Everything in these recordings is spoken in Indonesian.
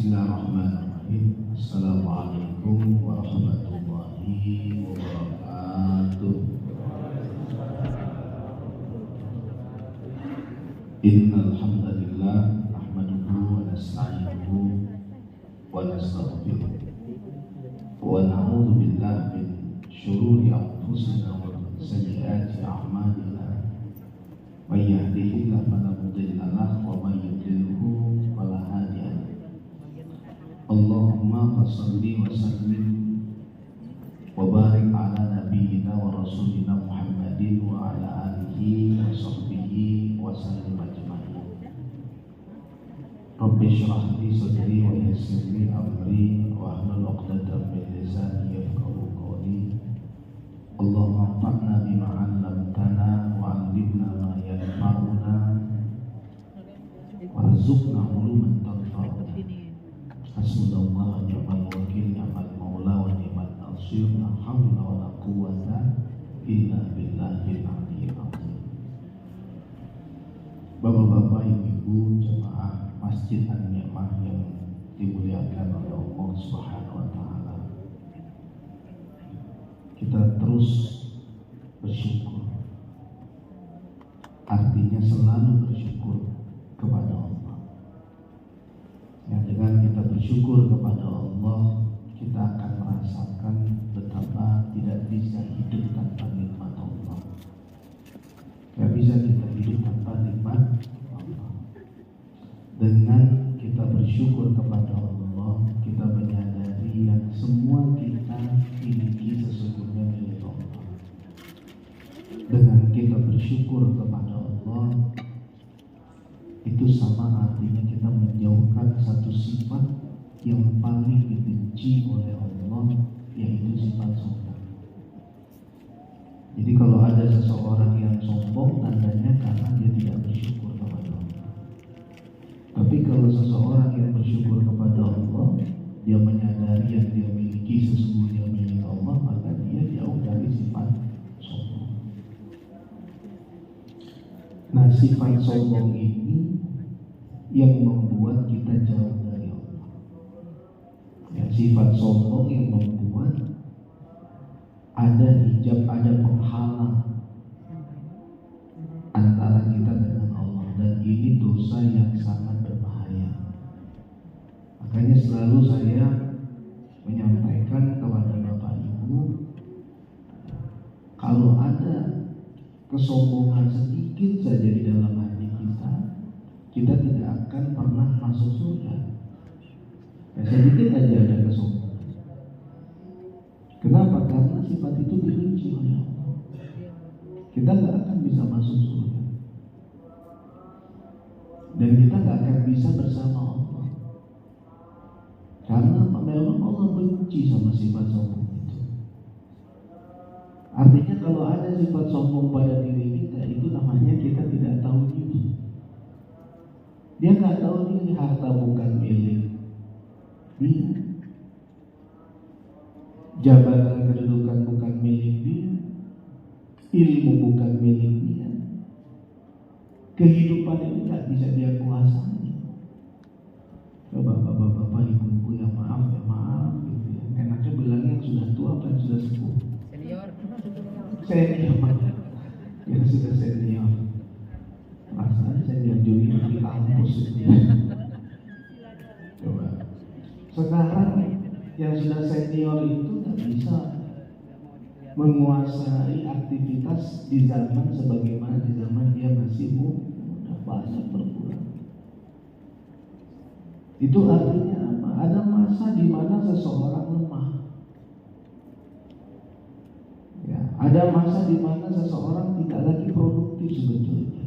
Bismillahirrahmanirrahim. Assalamualaikum warahmatullahi wabarakatuh. Innal hamdalillah nahmaduhu wa nasta'inuhu wa nastaghfiruh wa na'udzu billahi min syururi anfusina wa min sayyiati a'malina. May yahdihillahu fala mudilla lahu wa may yudlilhu fala hadiya lahu. Allahumma shalli wa sallim wa barik ala nabiyyina wa rasulina Muhammadin wa ala alihi wa sahbihi wa sallim ajma'in. Rabbi shrah li sadri wa yassir li amri wa hlul 'uqdatam min lisani yafqahu qawli. Allahumma anfa'na bima 'allamtana wa 'allimna ma yanfa'una warzuqna 'ilman tanfa'una. Hasbunallahu wa ni'mal wakil, ni'mal maula wa ni'mal nasir. La haula wa la quwwata illa billahil aliyyil azim. Bapak-bapak, ibu-ibu, jemaah Masjid An-Ni'mah yang dimuliakan oleh Allah Subhanahu wa taala. Kita terus bersyukur. Artinya selalu bersyukur kepada Allah. Ya, dengan kita bersyukur kepada Allah, kita akan merasakan betapa tidak bisa hidup tanpa nikmat Allah. Tidak bisa kita hidup tanpa nikmat Allah. Dengan kita bersyukur kepada Allah, kita menyadari yang semua kita miliki sesungguhnya milik Allah. Dengan kita bersyukur kepada Allah, itu sama artinya kita menjauhkan satu sifat yang paling dibenci oleh Allah, yaitu sifat sombong. Jadi kalau ada seseorang yang sombong, tandanya karena dia tidak bersyukur kepada Allah. Tapi kalau seseorang yang bersyukur kepada Allah, dia menyadari yang dia miliki sesungguhnya milik Allah, maka dia jauh dari sifat sombong. Nah, sifat sombong ini yang membuat kita jauh dari Allah. Ya, sifat sombong yang membuat ada hijab, ada penghalang antara kita dengan Allah, dan ini dosa yang sangat berbahaya. Makanya selalu saya menyampaikan kepada Bapak Ibu, kalau ada kesombongan sedikit saja di dalam hati kita, kita tidak akan pernah masuk surga. Ya, sedikit aja ada kesombongan. Kenapa? Karena sifat itu dibenci oleh Allah. Kita nggak akan bisa masuk surga, dan kita nggak akan bisa bersama Allah. Karena memang Allah benci sama sifat sombong itu. Artinya kalau ada sifat sombong pada diri kita, itu namanya kita tidak tahu diri. Dia nggak tahu diri, harta bukan milik dia, jabatan kedudukan bukan milik dia, ilmu bukan milik dia, kehidupan ini nggak bisa dia kuasai. Bapak-bapak, ibu-ibu yang maaf gitu ya. Enaknya bilangnya yang sudah tua apa yang sudah sepuh? Senior, yang sudah senior. Rasanya senior junior di kampus itu. Coba. Sekarang yang sudah senior itu nggak bisa menguasai aktivitas di zaman sebagaimana di zaman dia masih muda, banyak berkurang. Itu artinya apa? Ada masa di mana seseorang lemah. Ya, ada masa di mana seseorang tidak lagi produktif sebetulnya.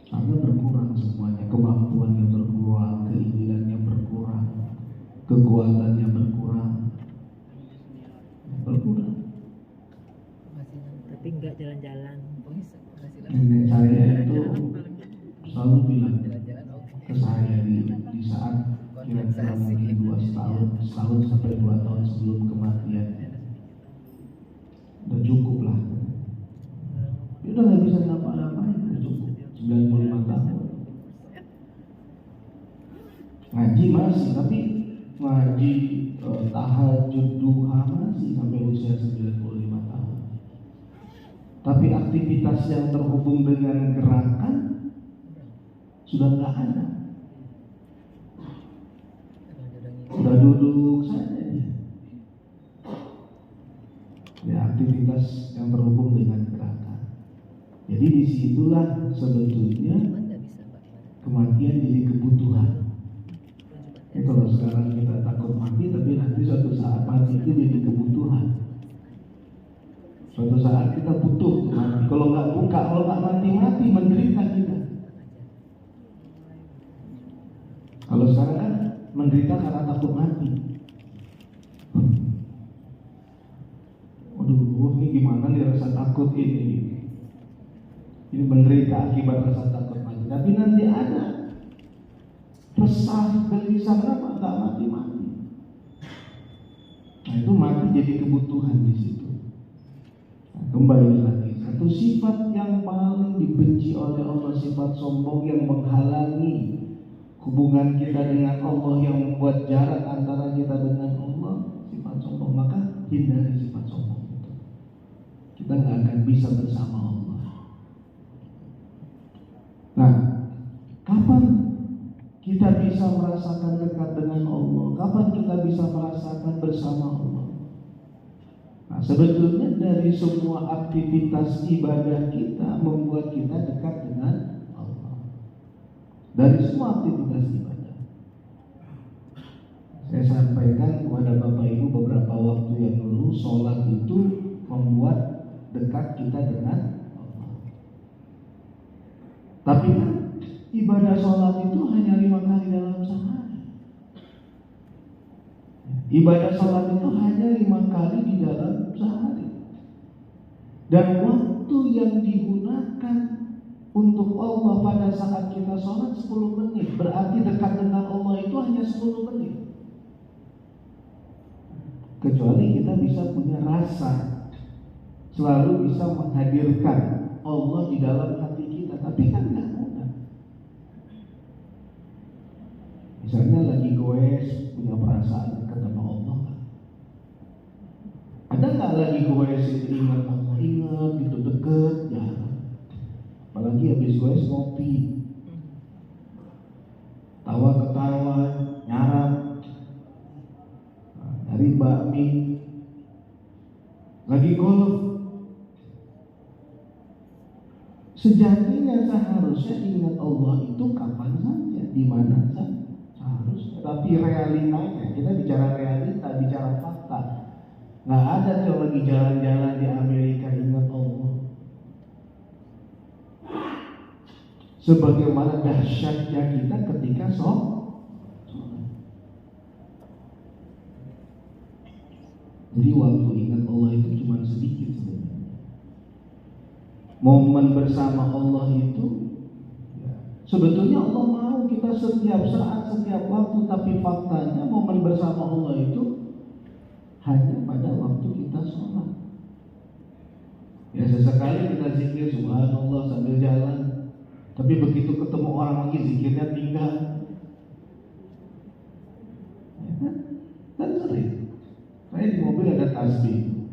Karena berkurang semuanya, kemampuannya berkurang, keinginannya berkurang, kekuatannya berkurang. Tapi enggak jalan-jalan. Nenek saya itu selalu bilang ke saya di saat kira-kira mungkin 2 tahun sampai 2 tahun sebelum kematian, udah cukup lah. Dia udah nggak bisa ngapa-ngapain, udah cukup 95 tahun. Ngaji masih, tapi ngaji tahajud duha masih sampai usia 95 tahun. Tapi aktivitas yang terhubung dengan gerakan sudah nggak ada. Sudah duduk saja dia. Ya, aktivitas yang terhubung dengan gerakan. Jadi disitulah sebetulnya kematian jadi kebutuhan. Ya, kalau sekarang kita takut mati, tapi nanti suatu saat mati itu jadi kebutuhan. Suatu saat kita butuh mati. Kalau nggak mati menderita kita. Kalau sekarang kan menderita karena takut mati. Waduh, ini gimana nih rasa takut ini? Ini menderita akibat rasa takut mati. Tapi nanti ada resah, gelisah, kenapa nggak mati? Nah, itu mati jadi kebutuhan di situ. Nah, kembali lagi, satu sifat yang paling dibenci oleh Allah, sifat sombong yang menghalangi hubungan kita dengan Allah, yang membuat jarak antara kita dengan Allah, sifat sombong. Maka hindari sifat sombong itu. Kita nggak akan bisa bersama Allah. Nah, kapan kita bisa merasakan dekat dengan Allah? Kapan kita bisa merasakan bersama Allah? Nah, sebetulnya dari semua aktivitas ibadah kita membuat kita dekat dengan Allah. Dari semua aktivitas ibadah. Saya sampaikan kepada Bapak Ibu beberapa waktu yang lalu, sholat itu membuat dekat kita dengan Allah. Tapi kan ibadah sholat itu hanya 5 kali dalam sehari. Ibadah sholat itu hanya 5 kali di dalam sehari. Dan waktu yang digunakan untuk Allah pada saat kita sholat 10 menit. Berarti dekat dengan Allah itu hanya 10 menit. Kecuali kita bisa punya rasa, selalu bisa menghadirkan Allah di dalam hati kita. Tapi kan gak mudah. Misalnya lagi goes, punya perasaan dekat sama Allah. Ada nggak lagi goes itu ingat Allah, ingat itu deket ya. Apalagi habis goes ngopi, tawa ketawa, nyarap, dari bakmi, lagi golf. Sejatinya seharusnya ingat Allah itu kapan saja, di mana saja. Tapi realitanya, kita bicara realita, bicara fakta. Nggak ada yang lagi jalan-jalan di Amerika ingat Allah. Sebagaimana dahsyatnya kita ketika sholat. Jadi waktu ingat Allah itu cuma sedikit sebenarnya. Momen bersama Allah itu sebetulnya Allah mau kita setiap saat, setiap waktu. Tapi faktanya momen bersama Allah itu hanya pada waktu kita sholat. Ya, sesekali kita zikir subhanallah sambil jalan. Tapi begitu ketemu orang lagi zikirnya tinggal. Ya, kan sering. Saya di mobil ada tasbih.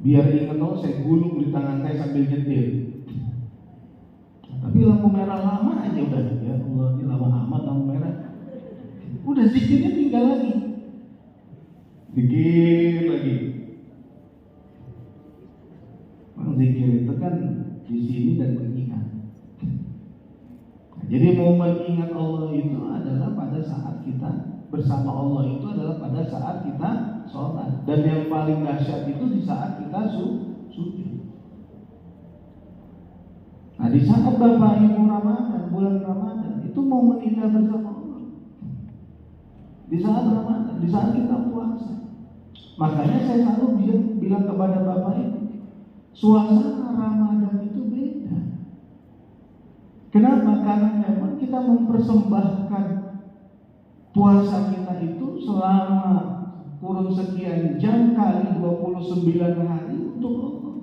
Biar ingat Allah, saya gulung di tangan saya sambil nyetir. Tapi lampu merah lama aja udah, ya Allah, ini lama amat lampu merah. Udah zikirnya tinggal lagi. Zikir lagi. Zikir itu kan di sini dan mengingat. Jadi momen ingat Allah itu adalah pada saat kita bersama Allah, itu adalah pada saat kita sholat. Dan yang paling dahsyat itu di saat kita sujud. Nah, di saat Bapak Ibu Ramadan, bulan Ramadan, itu momen indah bersama Allah. Di saat Ramadan, di saat kita puasa. Makanya saya selalu bilang kepada Bapak Ibu, suasana Ramadan itu beda. Kenapa? Karena memang kita mempersembahkan puasa kita itu selama kurun sekian jam kali 29 hari untuk Allah.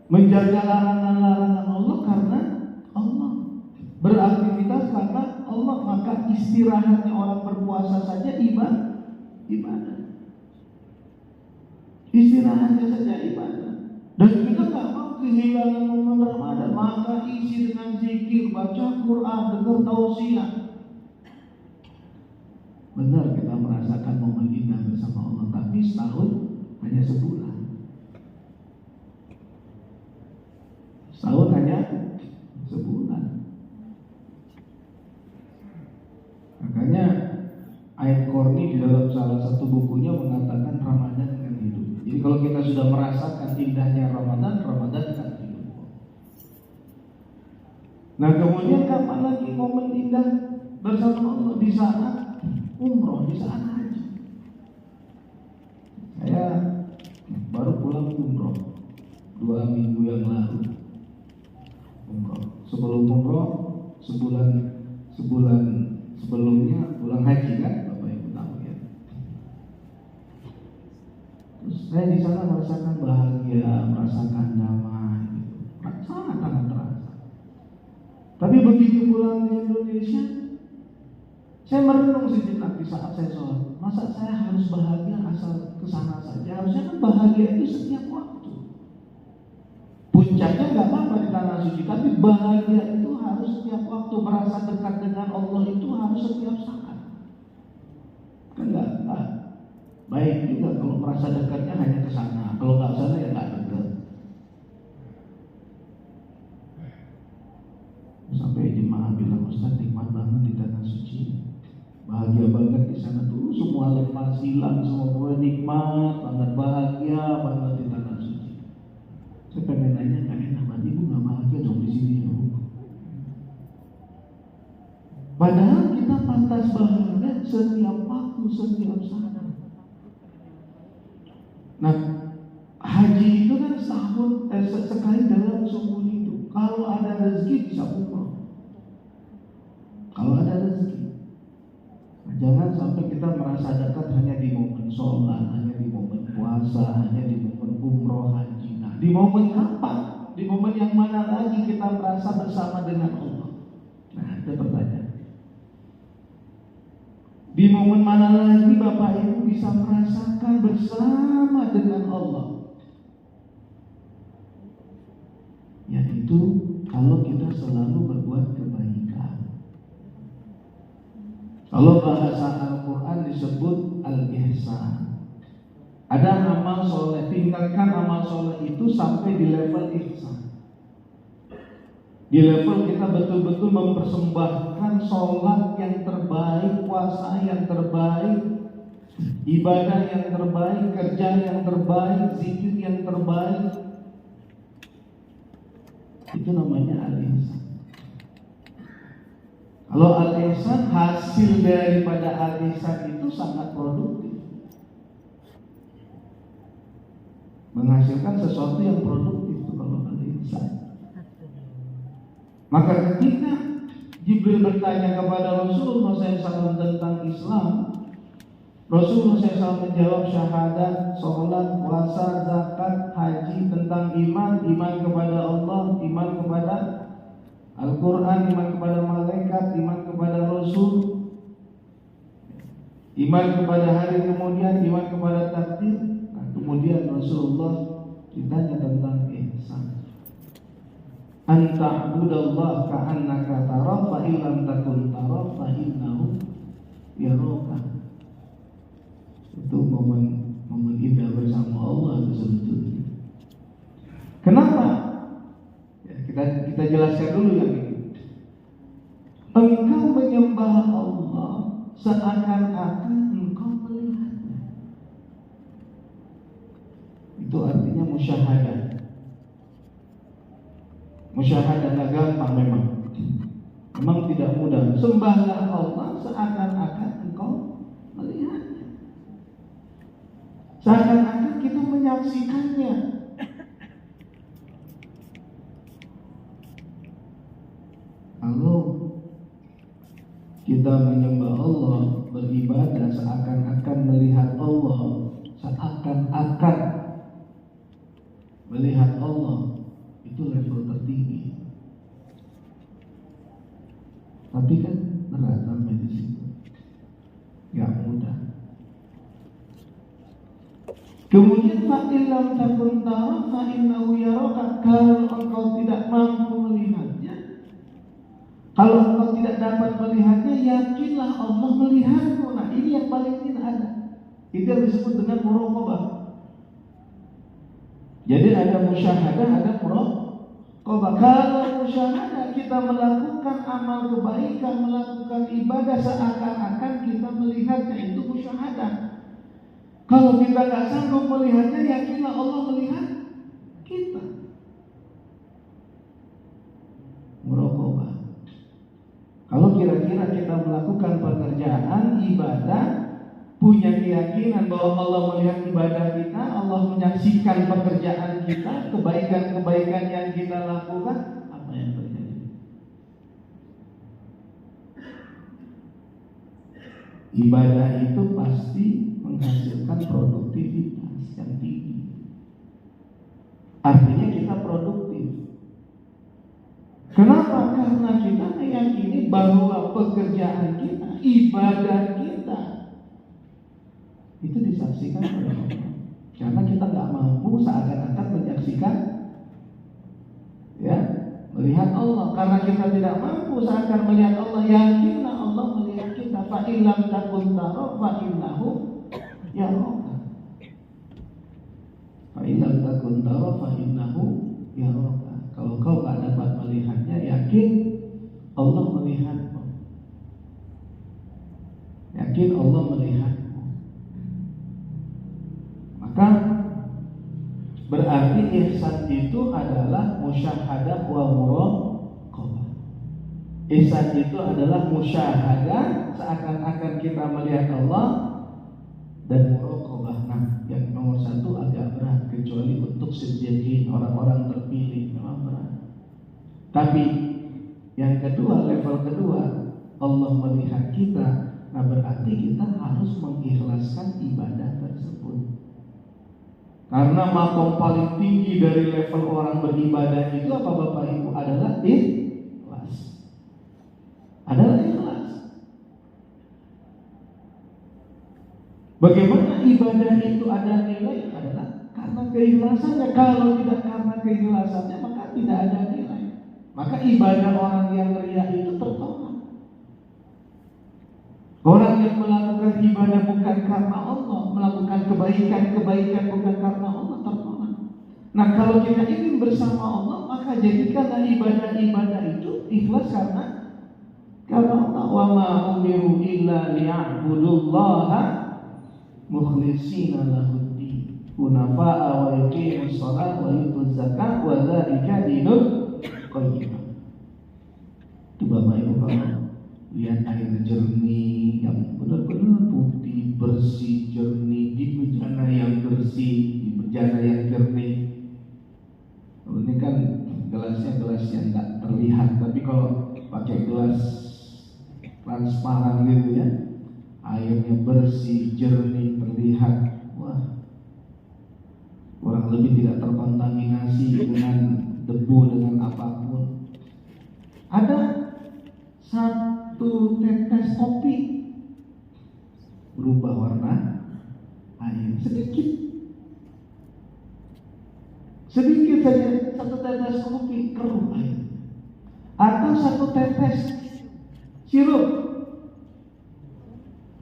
Menjaga larangan-larangan Allah karena Allah. Beraktivitas karena Allah, maka istirahatnya orang berpuasa saja ibadah. Istirahatnya saja ibadah. Dan kita nggak mau kehilangan momen Ramadan, maka isi dengan zikir, baca Quran, dengar tausiah. Benar kita merasakan momen indah bersama Allah, tapi setahun hanya sebulan. Setahun hanya sebulan. Makanya Ayat Korni di dalam salah satu bukunya mengatakan Ramadan kan hidup. Jadi kalau kita sudah merasakan indahnya Ramadan, Ramadan kan hidup. Nah kemudian kapan lagi momen indah bersama Allah? Di saat umroh, di saat haji. Saya baru pulang umroh 2 minggu yang lalu. Umroh. Sebelum umroh sebulan sebelumnya pulang haji kan, Bapak Ibu tahu ya. Terus saya di sana merasakan bahagia, merasakan damai, gitu. Sangat terasa. Tapi begitu pulang di Indonesia, saya merenung sejenak di saat saya sholat. Masa saya harus bahagia asal kesana saja? Harusnya kan bahagia itu setiap waktu. Puncaknya nggak apa-apa di tanah suci, tapi bahagia itu harus setiap waktu. Merasa dekat dengan Allah itu harus setiap saat. Kan nggak baik juga kalau merasa dekatnya hanya ke sana. Kalau nggak sana ya nggak dekat. Sampai jemaah bilang, Ustaz nikmat banget di tanah suci, bahagia banget di sana tuh, semua lepas hilang, semua nikmat banget, bahagia banget di tanah suci. Saya pengen nanya, kan enak banget, ibu nggak bahagia dong di sini ya? Padahal kita pantas bahagia setiap waktu, setiap saat. Nah, haji itu kan setahun sekali dalam seumur hidup. Kalau ada rezeki bisa umroh. Kalau ada rezeki, nah, jangan sampai kita merasa dekat hanya di momen sholat, hanya di momen puasa, hanya di momen umroh haji. Nah, di momen apa? Di momen yang mana lagi kita merasa bersama dengan Allah? Nah, itu pertanyaan. Di momen mana lagi Bapak Ibu bisa merasakan bersama dengan Allah? Yaitu kalau kita selalu berbuat kebaikan. Kalau bahasa Al-Quran disebut al-ihsan. Ada amal soleh, tingkatkan amal soleh itu sampai di level ihsan. Di level kita betul-betul mempersembahkan sholat yang terbaik, puasa yang terbaik, ibadah yang terbaik, kerja yang terbaik, zikir yang terbaik. Itu namanya al-ihsan. Kalau al-ihsan, hasil daripada al-ihsan itu sangat produktif, menghasilkan sesuatu yang produktif itu kalau al-ihsan. Maka ketika Jibril bertanya kepada Rasulullah SAW tentang Islam, Rasulullah SAW menjawab syahadat, sholat, puasa, zakat, haji, tentang iman, iman kepada Allah, iman kepada Al-Quran, iman kepada malaikat, iman kepada Rasul, iman kepada hari kemudian, iman kepada takdir. Nah, kemudian Rasulullah ditanya tentang ihsan. Anta'budallaha ka'annaka tarah, fa illam takun tarah fa innahu yaraka. Itu momen indah bersama Allah itu sebetulnya. Kenapa? Ya, kita jelaskan dulu yang ini. Engkau menyembah Allah seakan-akan engkau melihatnya. Itu artinya musyahadah. Musyahadah gak gampang memang. Memang tidak mudah. Sembahlah Allah seakan-akan engkau melihatnya. Seakan-akan kita menyaksikannya. Kalau kita menyembah Allah, beribadah seakan-akan melihat Allah, seakan-akan melihat Allah, itu level tertinggi. Tapi kan berat sampai di situ, nggak mudah. Kemudian fa'ilam takun tara fa'innahu yaraka, kalau engkau tidak mampu melihatnya, kalau engkau tidak dapat melihatnya, yakinlah Allah melihatmu. Nah, ini yang paling tidak ada. Itu yang disebut dengan muraqabah. Jadi ada musyahadah, ada muraqabah. Kalau musyahadah, kita melakukan amal kebaikan, melakukan ibadah seakan-akan kita melihatnya, itu musyahadah. Kalau kita nggak sanggup melihatnya, yakinlah Allah melihat kita. Muraqabah. Kalau kira-kira kita melakukan pekerjaan ibadah, punya keyakinan bahwa Allah melihat ibadah kita, Allah menyaksikan pekerjaan kita, kebaikan-kebaikan yang kita lakukan, apa yang terjadi? Ibadah itu pasti menghasilkan produktivitas yang tinggi. Artinya kita produktif. Kenapa? Karena kita meyakini bahwa pekerjaan kita, ibadah kita itu disaksikan oleh Allah. Karena kita nggak mampu seakan-akan menyaksikan, ya, melihat Allah. Karena kita tidak mampu seakan melihat Allah, yakinlah Allah melihat kita. Fa illam takun tara fa innahu yaraka. Fa illam takun tara fa innahu yaraka. Kalau kau tak dapat melihatnya, yakin Allah melihatmu. Yakin Allah melihatmu. Maka berarti ihsan itu adalah musyahadah wa muraqabah. Ihsan itu adalah musyahadah, seakan-akan kita melihat Allah, dan muraqabah. Nah, yang nomor satu agak berat, kecuali untuk siddiqin, orang-orang terpilih, memang berat. Tapi yang kedua, level kedua, Allah melihat kita. Nah, berarti kita harus mengikhlaskan ibadah tersebut. Karena makom paling tinggi dari level orang beribadah itu apa Bapak Ibu? Adalah ikhlas. Adalah ikhlas. Bagaimana ibadah itu ada nilai? Adalah karena keikhlasannya. Kalau tidak karena keikhlasannya, maka tidak ada nilai. Maka ibadah orang yang riya itu tertolak. Orang yang melakukan ibadah bukan karena Allah, melakukan kebaikan bukan karena Allah, tertolak. Nah, kalau kita ingin bersama Allah, maka jadikanlah ibadah-ibadah itu ikhlas karena Allah. Wa ma umiru illa liya'budullaha mukhlishina lahuddin hunafa'a wa yuqimus shalah wa yutuz zakat wa dzalika dinul qayyim. Itu Bapak Ibu, kalau lihat air jernih yang benar-benar putih, bersih, jernih, di bejana yang bersih, di bejana yang jernih. Kalau ini kan gelasnya gelas yang nggak terlihat, tapi kalau pakai gelas transparan gitu ya, airnya bersih, jernih, terlihat, wah, kurang lebih tidak terkontaminasi dengan debu, dengan apapun. Ada satu tetes kopi berubah warna air sedikit saja, satu tetes kopi keruh air, atau satu tetes sirup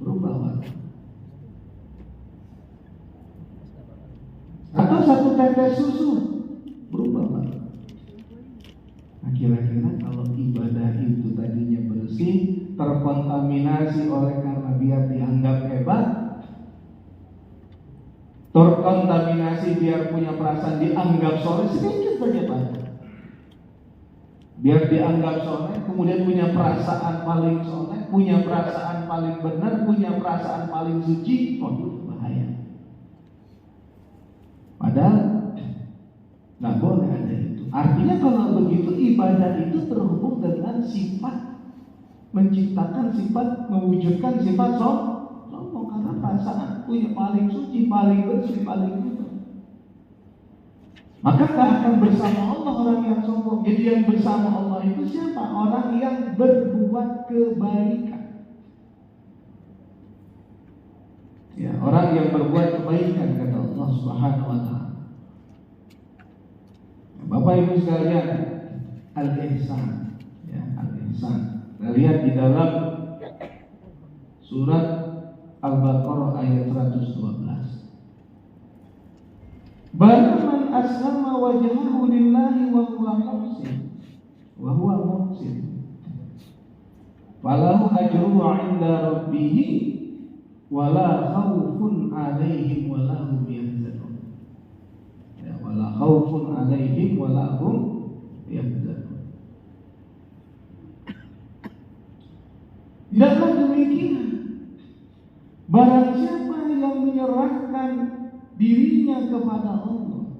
berubah warna, atau satu tetes susu berubah warna. Nah, kira-kira kalau ibadah itu tadinya bersih, terkontaminasi oleh karena biar dianggap hebat, terkontaminasi biar punya perasaan dianggap soleh, sedikit saja Pak, biar dianggap soleh, kemudian punya perasaan paling soleh, punya perasaan paling benar, punya perasaan paling suci, waduh, bahaya. Padahal nggak boleh ada itu. Artinya kalau begitu, ibadah itu terhubung dengan sifat, menciptakan sifat, mewujudkan sifat sombong, karena perasaan punya paling suci, paling bersih, paling benar. Maka tak akan bersama Allah orang yang sombong. Jadi yang bersama Allah itu siapa? Orang yang berbuat kebaikan. Ya, orang yang berbuat kebaikan, kata Allah Subhanahu wa taala. Bapak Ibu sekalian, al-ihsan, ya, al-ihsan. Kita lihat di dalam surat Al-Baqarah ayat 112. Bala man aslama wajhahu lillahi wa huwa muhsin falahu ajruhu 'inda rabbih wala khaufun 'alaihim wala hum yahzanun. Ya, wala khaufun 'alaihim wala hum yahzanun. Tidaklah demikian. Barang siapa yang menyerahkan dirinya kepada Allah,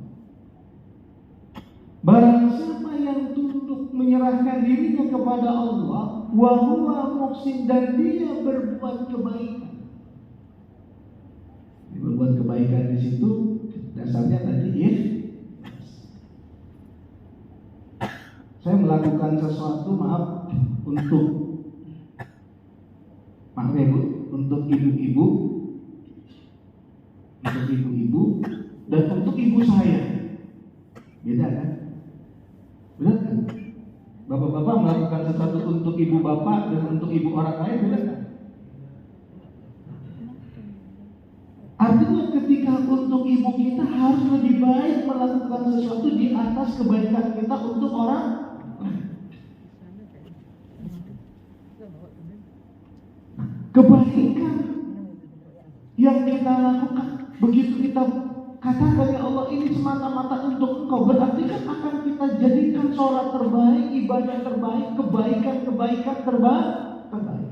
barang siapa yang tunduk menyerahkan dirinya kepada Allah, wa huwa muhsin, dan dia berbuat kebaikan. Berbuat kebaikan di situ dasarnya tadi saya melakukan sesuatu, untuk ibu-ibu dan untuk ibu saya. Beda kan? Benar kan? Bapak-bapak melakukan sesuatu untuk ibu bapak dan untuk ibu orang lain, beda kan? Artinya ketika untuk ibu kita harus lebih baik melakukan sesuatu di atas kebaikan kita untuk orang lain. Kebaikan yang kita lakukan, begitu kita katakan ya Allah ini semata-mata untuk Engkau, berarti kan akan kita jadikan sholat terbaik, ibadah terbaik, kebaikan terbaik.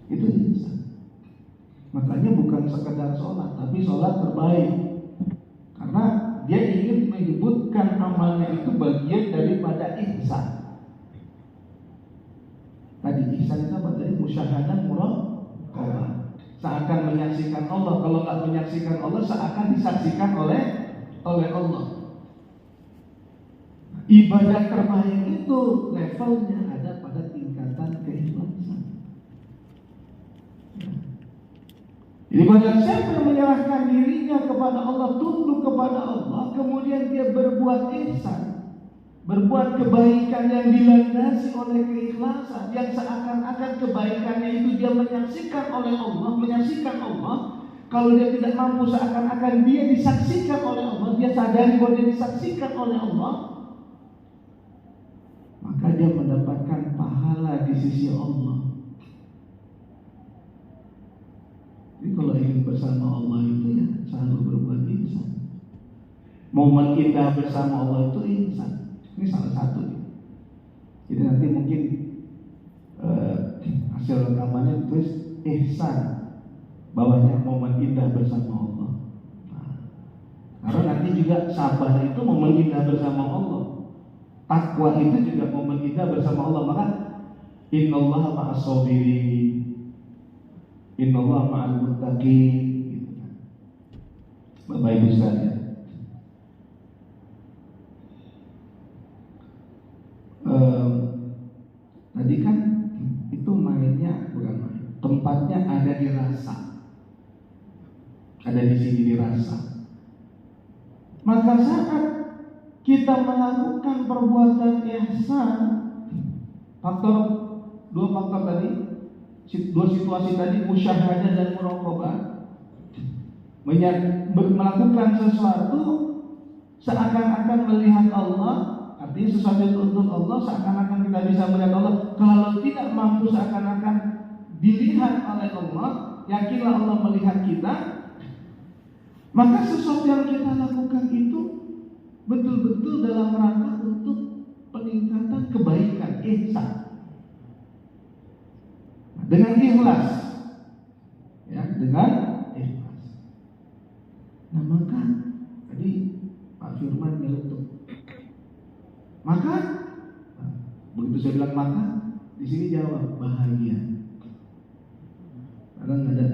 Itu insan. Makanya bukan sekedar sholat, tapi sholat terbaik. Karena dia ingin menyebutkan amalnya itu bagian daripada ihsan. Tadi ihsan itu apa? Dari musyahadah muraqabah. Seakan menyaksikan Allah. Kalau nggak menyaksikan Allah, seakan disaksikan oleh Allah. Ibadah terbaik itu levelnya ada pada tingkatan keikhlasan. Jadi barang siapa yang menyerahkan dirinya kepada Allah, tunduk kepada Allah, kemudian dia berbuat ihsan, berbuat kebaikan yang dilandasi oleh keikhlasan, yang seakan-akan kebaikannya itu dia menyaksikan Allah. Kalau dia tidak mampu, seakan-akan dia disaksikan oleh Allah. Dia sadari bahwa dia disaksikan oleh Allah, maka dia mendapatkan pahala di sisi Allah. Jadi kalau ingin bersama Allah itu ya selalu berbuat ihsan. Momen indah bersama Allah itu ihsan. Ini salah satu. Jadi nanti mungkin hasil rekamannya ditulis ihsan, bawahnya momen indah bersama Allah. Karena nanti juga sabar itu momen indah bersama Allah. Takwa itu juga momen indah bersama Allah. Maka innallaha ma'as sabirin, innallaha ma'al muttaqin, gitu kan. Bapak Ibu sekalian, tadi kan itu mainnya bukan main. Tempatnya ada di rasa. Ada di sini di rasa. Maka saat kita melakukan perbuatan ihsan, dua faktor tadi, dua situasi tadi, musyahadah dan muraqabah, melakukan sesuatu seakan-akan melihat Allah. Artinya sesuatu itu untuk Allah, seakan-akan kita bisa melihat Allah. Kalau tidak mampu, seakan-akan dilihat oleh Allah. Yakinlah Allah melihat kita. Maka sesuatu yang kita lakukan itu betul-betul dalam rangka untuk peningkatan kebaikan, ihsan, dengan ikhlas, ya, dengan ikhlas. Nah maka tadi Pak Firman nyeletuk. Maka begitu saya bilang maka, di sini jawab bahagia. Karena nggak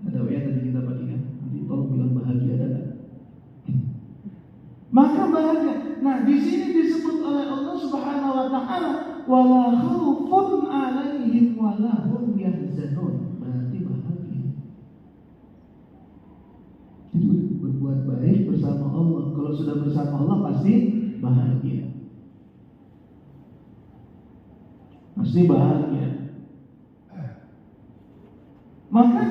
ada WA tadi kita bagikan. Nanti tolong bilang bahagia ada nggak? maka bahagia. Nah, di sini disebut oleh Allah Subhanahu wa taala, wala khaufun 'alaihim wala hum yahzanun. Berarti bahagia. Jadi berbuat baik bersama Allah. Kalau sudah bersama Allah pasti bahagia. Pasti bahagia. Maka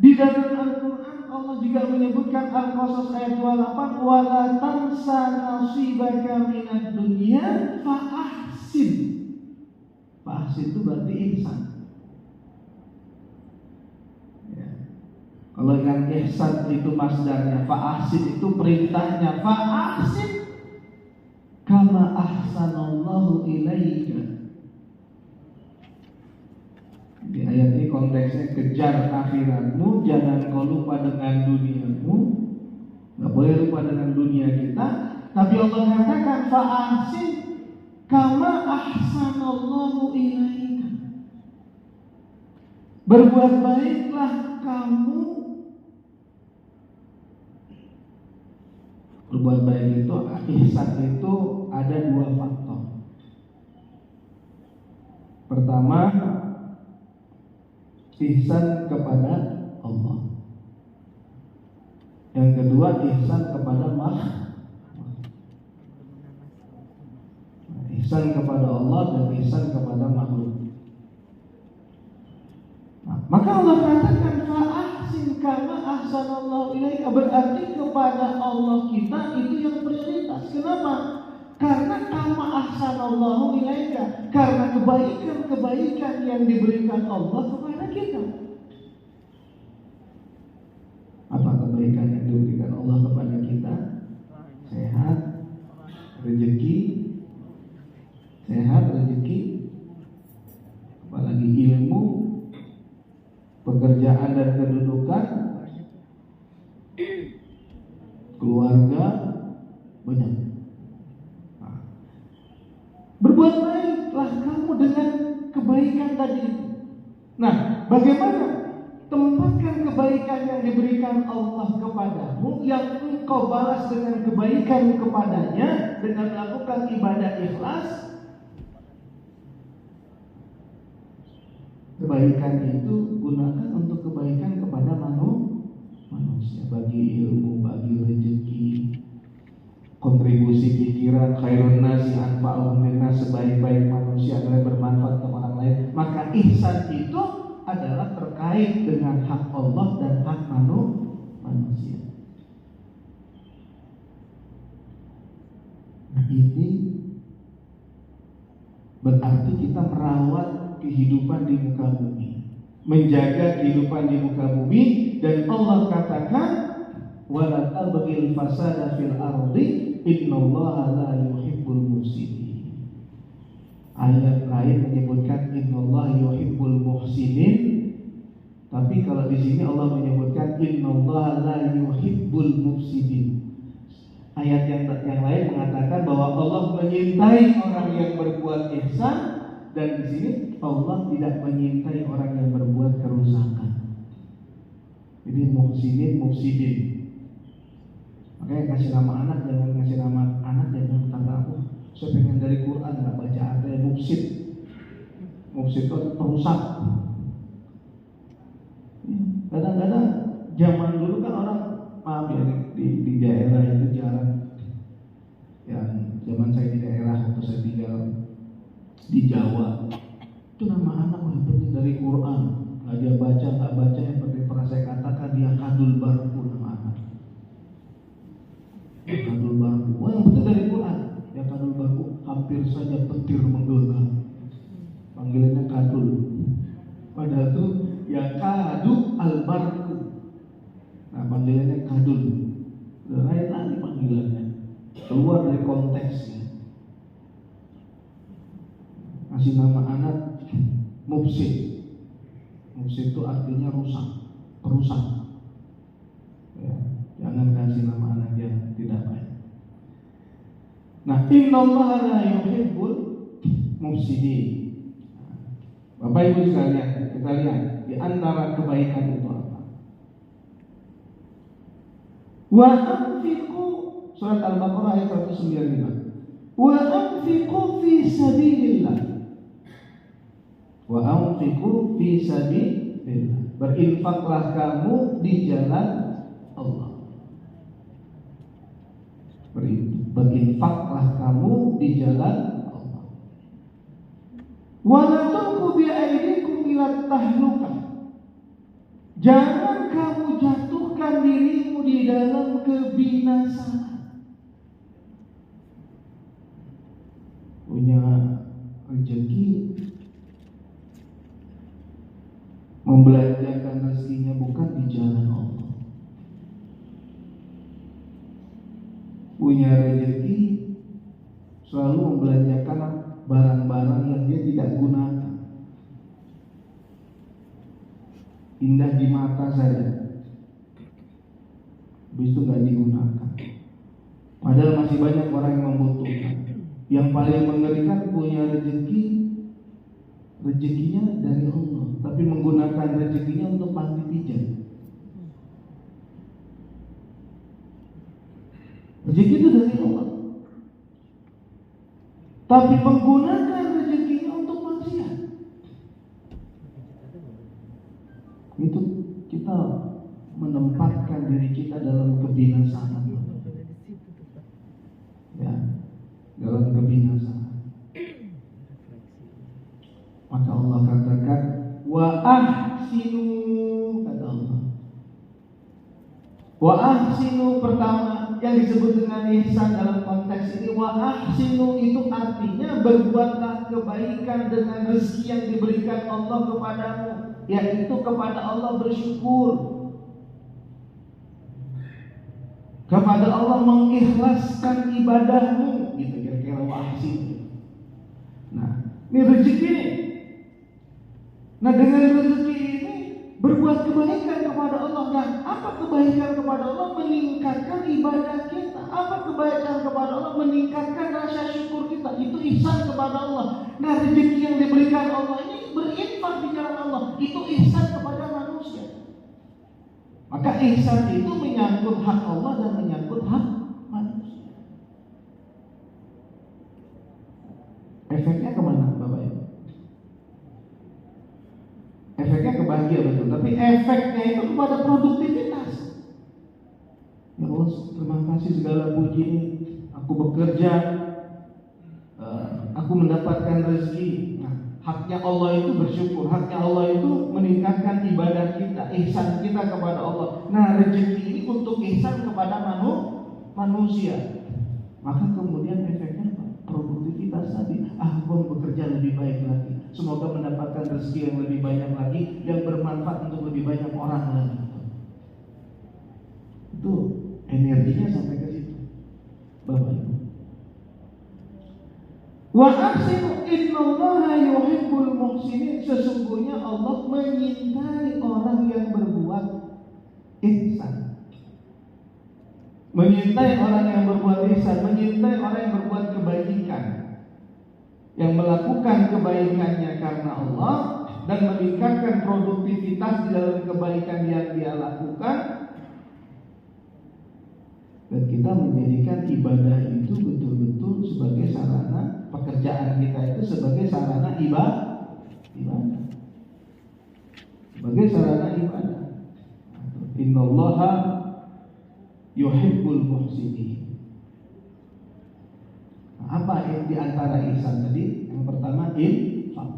di dalam Al-Quran Allah juga menyebutkan Al-Qasas ayat 28, wala tansa nasibaka minad dunya fa'ahsin. Fa'ahsin itu berarti ihsan. Ya. Kalau yang ihsan itu masdarnya, fa'ahsin itu perintahnya, fa'ahsin kama ahsanallahu ilaika. Di ayat ini konteksnya kejar akhiratmu, jangan kau lupa dengan duniamu. Gak boleh lupa dengan dunia kita. Tapi Allah katakan fa'ahsin kama ahsanallahu ilaika. Berbuat baiklah kamu. Berbuat baik itu, ihsan itu ada dua faktor. Pertama, ihsan kepada Allah. Yang kedua, ihsan kepada makhluk. Ihsan kepada Allah dan ihsan kepada makhluk. Nah, maka Allah katakan fa'ahsin kama ahsanallahu ilaika, berarti kepada Allah kita itu yang prioritas. Kenapa? Karena kama ahsanallahu ilaika, karena kebaikan-kebaikan yang diberikan Allah kepada kita. Apa kebaikan yang diberikan Allah kepada kita? Sehat, rezeki, apalagi ilmu, pekerjaan dan kedudukan, keluarga, banyak. Berbuat baiklah kamu dengan kebaikan tadi. Nah, bagaimana? Tempatkan kebaikan yang diberikan Allah kepadamu, yang engkau balas dengan kebaikan kepadanya, dengan melakukan ibadah ikhlas. Kebaikan itu gunakan untuk kebaikan kepada manusia, bagi ilmu, bagi rezeki, kontribusi pikiran, khairun nasi anfa'uhum linnas, sebaik-baik manusia adalah bermanfaat untuk orang lain. Maka ihsan itu adalah terkait dengan hak Allah dan hak manusia. Nah, ini berarti kita merawat kehidupan di muka bumi, menjaga kehidupan di muka bumi. Dan Allah katakan, wala tabghil fasada fil ardi innallaha la yuhibbul mufsidin. Ayat lain menyebutkan innallaha yuhibbul muhsinin, tapi kalau di sini Allah menyebutkan innallaha la yuhibbul mufsidin. Ayat yang lain mengatakan bahwa Allah menyintai orang yang berbuat ihsan, dan di sini Allah tidak menyintai orang yang berbuat kerusakan. Jadi muhsinin, mufsidin. Makanya kasih nama anak, jangan kasih nama anak jangan kata aku saya pengen dari Quran, nggak baca artinya mufsid. Mufsid itu perusak. Kadang-kadang zaman dulu kan orang, maaf ya, di daerah itu jarang. Yang zaman saya di daerah waktu saya tinggal di Jawa, itu nama anak yang penting dari Quran. Nggak dia baca, nggak baca, yang penting pernah saya katakan dia kadul barku nama anak. Kadul barku, wah yang penting dari Quran. Ya kadul barku hampir saja petir menggelam. Panggilannya kadul. Padahal itu ya kadu albarku. Nah panggilannya kadul. Lain lagi panggilannya. Keluar dari konteksnya. Kasih nama anak mufsid. Mufsid itu artinya rusak, perusak. Ya, jangan kasih nama anak yang tidak baik. Nah, innallaha la yuhibbul mufsidin. Bapak Ibu sekalian, kita lihat di antara kebaikan itu apa? Wa anfiqu Surat Al-Baqarah ayat 195. Wa anfiqu fi sabilillah. Wa anfiqu fi sabilillah. Berinfaklah kamu di jalan Allah. Berinfaklah kamu di jalan Allah. Wa la tulqu bi aydikum ila tahlukah. Jangan kamu jatuhkan dirimu di dalam kebinasaan. Punya rezeki, membelanjakan rezekinya bukan di jalan Allah. Punya rezeki selalu membelanjakan barang-barang yang dia tidak gunakan. Indah di mata saja, habis itu gak digunakan. Padahal masih banyak orang yang membutuhkan. Yang paling mengerikan punya rezekinya dari Allah, tapi menggunakan rezekinya untuk panti pijat. Rezeki itu dari Allah, tapi menggunakan rezekinya untuk maksiat. Itu kita menempatkan diri kita dalam kebinasaan. Ya, dalam kebinasaan. Maka Allah katakan wa ahsinu, kata Allah. Wa ahsinu pertama yang disebut dengan ihsan dalam konteks ini, wa ahsinu itu artinya berbuatlah kebaikan dengan rezeki yang diberikan Allah kepadamu, yaitu kepada Allah bersyukur, kepada Allah mengikhlaskan ibadahmu, gitu kira-kira wa ahsinu. Nah, ini rezeki nih. Nah, dengan rezeki ini berbuat kebaikan kepada Allah. Nah, apa kebaikan kepada Allah? Meningkatkan ibadah kita. Apa kebaikan kepada Allah? Meningkatkan rasa syukur kita. Itu ihsan kepada Allah. Nah, rezeki yang diberikan Allah ini berinfak di jalan Allah. Itu ihsan kepada manusia. Maka ihsan itu menyangkut hak Allah dan menyangkut hak manusia. Efeknya kemana, Bapak Ibu? Efeknya ke bahagia betul, tapi efeknya itu kepada produktivitas. Ya Allah, terima kasih segala puji. Aku bekerja, aku mendapatkan rezeki. Nah, haknya Allah itu bersyukur, haknya Allah itu meningkatkan ibadah kita, ihsan kita kepada Allah. Nah, rezeki ini untuk ihsan kepada manusia. Maka kemudian efeknya produktivitas tadi. Aku bekerja lebih baik lagi. Semoga mendapatkan rezeki yang lebih banyak lagi, yang bermanfaat untuk lebih banyak orang lagi. Itu energinya sampai ke situ, Bapak Ibu. Wa ahsinu innallaha yuhibbul muhsinin. Sesungguhnya Allah menyintai orang yang berbuat ihsan. Menyintai orang yang berbuat ihsan, menyintai orang yang berbuat kebaikan, yang melakukan kebaikannya karena Allah dan meningkatkan produktivitas di dalam kebaikan yang dia lakukan. Dan kita menjadikan ibadah itu betul-betul sebagai sarana, pekerjaan kita itu sebagai sarana ibadah. Sebagai sarana ibadah. Innallaha yuhibbul muhsinin. Apa yang diantara ihsan tadi? Yang pertama infak.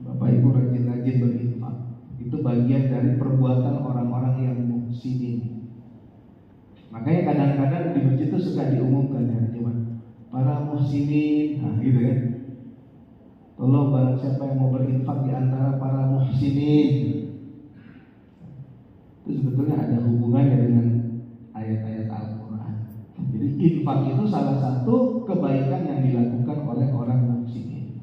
Bapak Ibu rajin-rajin berinfak. Itu bagian dari perbuatan orang-orang yang muhsinin. Makanya kadang-kadang di masjid itu suka diumumkan ya, cuman para muhsinin, nah gitu kan. Tolong barang siapa yang mau berinfak di antara para muhsinin. Itu sebetulnya ada hubungannya dengan ayat-ayat Al-Quran. Jadi infak itu salah satu kebaikan yang dilakukan oleh orang muhsinin.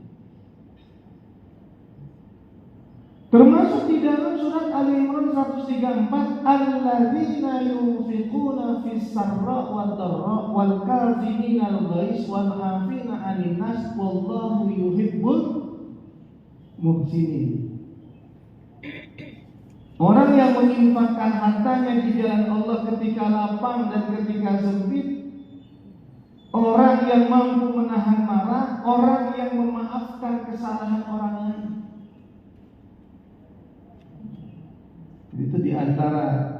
Termasuk di dalam surat Al-Imran 134, alladzina yunfiquna fis sarra wad dharra wal kaazimina al-ghaiz wal 'afina 'anil nas wallahu yuhibbul muhsinin. Orang yang menginfakkan hartanya di jalan Allah ketika lapang dan ketika sempit, orang yang mampu menahan marah, orang yang memaafkan kesalahan orang lain. Itu di antara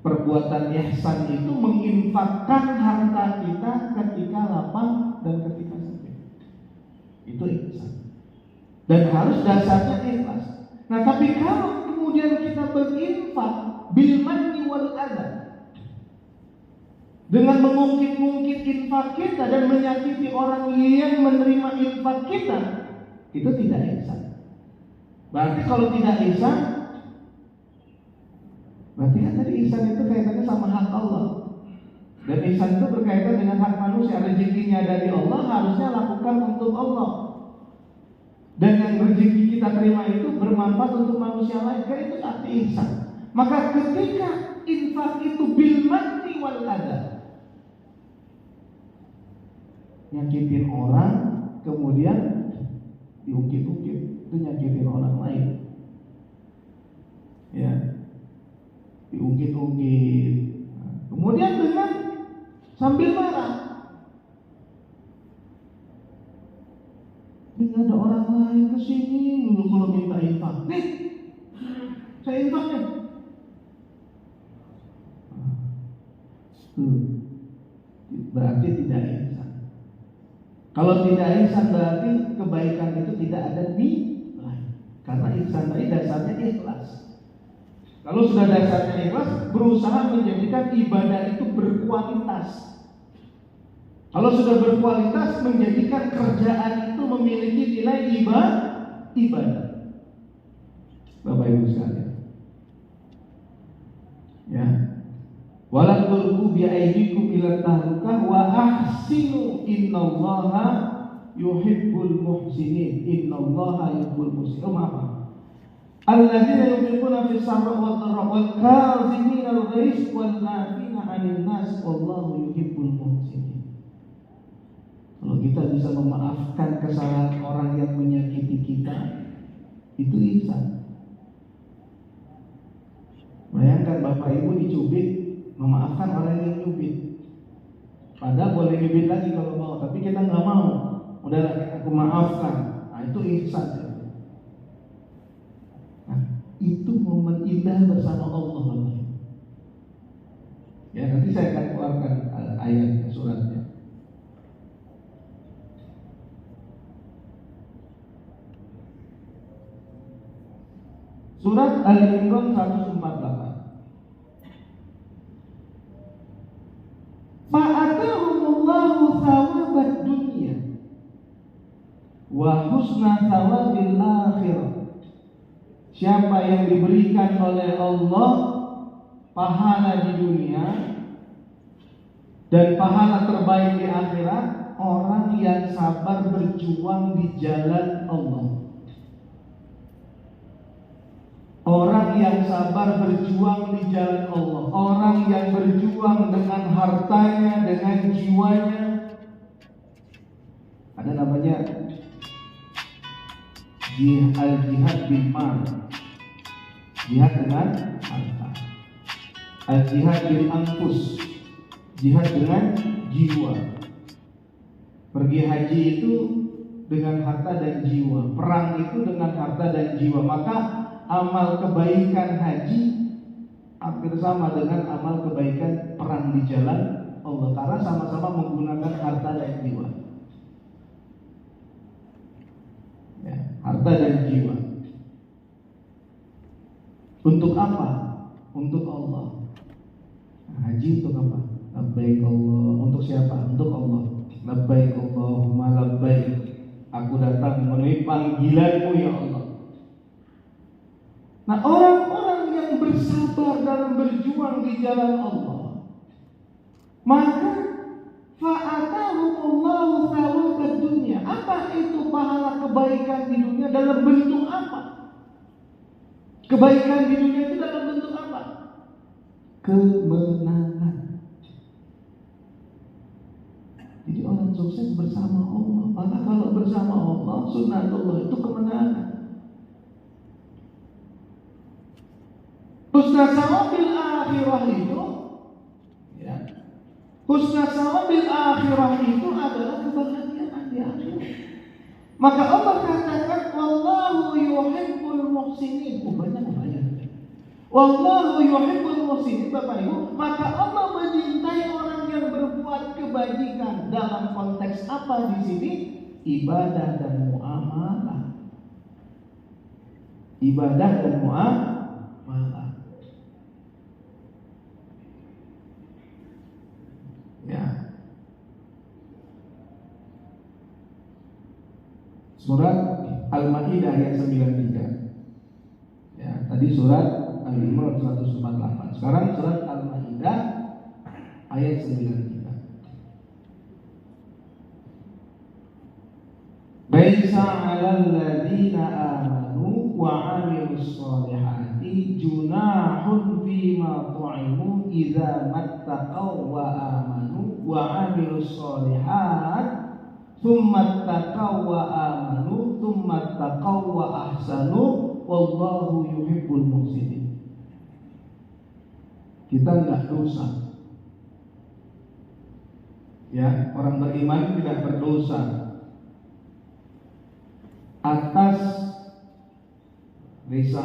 perbuatan ihsan itu menginfakkan harta kita ketika lapang dan ketika sempit. Itu ihsan. Dan harus dasarnya ikhlas. Nah, tapi kalau kemudian kita berinfak bil manni wal adha, dengan mengungkit-ungkit infak kita dan menyakiti orang yang menerima infak kita, itu tidak ihsan. Berarti kalau tidak ihsan, berarti kan tadi ihsan itu kaitannya sama hak Allah. Dan ihsan itu berkaitan dengan hak manusia. Rezekinya dari Allah, harusnya lakukan untuk Allah. Dan yang rezeki kita terima itu bermanfaat untuk manusia lain, kan itu arti ihsan. Maka ketika infak itu bil manni wal adha, nyakitin orang kemudian diungkit-ungkit, itu nyakitin orang lain. Ya, diungkit-ungkit. Kemudian dengan sambil marah, ini ada orang lain kesini dulu kalau minta infak. Nih, saya infaknya. Berarti tidak ihsan. Kalau tidak ihsan berarti kebaikan itu tidak ada di lain. Karena ihsan tadi dasarnya ikhlas. Kalau sudah dasarnya ikhlas, berusaha menjadikan ibadah itu berkualitas. Kalau sudah berkualitas, menjadikan kerjaan itu memiliki nilai ibadah. Bapak Ibu sekalian, ya, wala tulqu bi aydikum ila tahlukah wa ahsinu innallaha yuhibbul muhsinin. Innallaha yuhibbul muhsinin. Alladzina yunfiquna fis sarra'i wad dharra'i wal kazimina al-ghaiz wal 'afina 'anil nas wallahu yuhibbul muhsinin. Kalau kita bisa memaafkan kesalahan orang yang menyakiti kita, itu ihsan. Bayangkan Bapak Ibu dicubit, memaafkan orang yang nyubit. Padahal boleh nyubit lagi kalau mau, tapi kita nggak mau. Udah, aku maafkan. Nah, itu ihsan. Nah, itu momen indah bersama Allah. Ya, nanti saya akan keluarkan ayat suratnya. Surat Al-Imran 148. Fa'atahumullahu thawabad dunya wa husna thawabil akhirah. Siapa yang diberikan oleh Allah pahala di dunia dan pahala terbaik di akhirat, orang yang sabar berjuang di jalan Allah. Orang yang sabar berjuang di jalan Allah, orang yang berjuang dengan hartanya, dengan jiwanya. Ada namanya al-jihad bil mal, jihad dengan harta. Al-jihad bil anfus, jihad dengan jiwa. Pergi haji itu dengan harta dan jiwa, perang itu dengan harta dan jiwa. Maka amal kebaikan haji hampir sama dengan amal kebaikan perang di jalan Allah, karena sama-sama menggunakan harta dan jiwa. Ya, harta dan jiwa. Untuk apa? Untuk Allah. Nah, haji untuk apa? Labbaik Allah. Untuk siapa? Untuk Allah. Labbaik Allahumma labbaik. Aku datang memenuhi panggilanmu ya Allah. Nah, orang-orang yang bersabar dalam berjuang di jalan Allah, maka fa'atahumullahu thawabad dunya. Apa itu pahala kebaikan di dunia dalam bentuk apa? Kebaikan di dunia itu dalam bentuk apa? Kemenangan. Jadi orang sukses bersama Allah. Maka kalau bersama Allah, sunnatullah itu kemenangan. Husna sawabil akhirah itu, ya, husna sawabil akhirah itu adalah kebahagiaan di akhirat. Maka Allah katakan wallahu yuhibbul muhsinin. Banyak ayat. Wallahu yuhibbul muhsinin, Bapak Ibu. Maka Allah mencintai orang yang berbuat kebajikan. Dalam konteks apa di sini? Ibadah dan muamalah. Ibadah dan muamalah. Ya. Surat Al-Maidah ayat 93. Ya, tadi surat Al-Imran 148. Sekarang surat Al-Maidah ayat 93. Laisa 'alal ladzina amanu wa 'amilus shalihati junahun fima tu'imu idza mattaqaw wa amanu wa 'amilus shalihat tsumma taqaw wa amanu tsumma taqaw wa ahsanu wallahu yuhibbul muhsinin. Kita enggak dosa. Ya, orang beriman tidak berdosa atas desa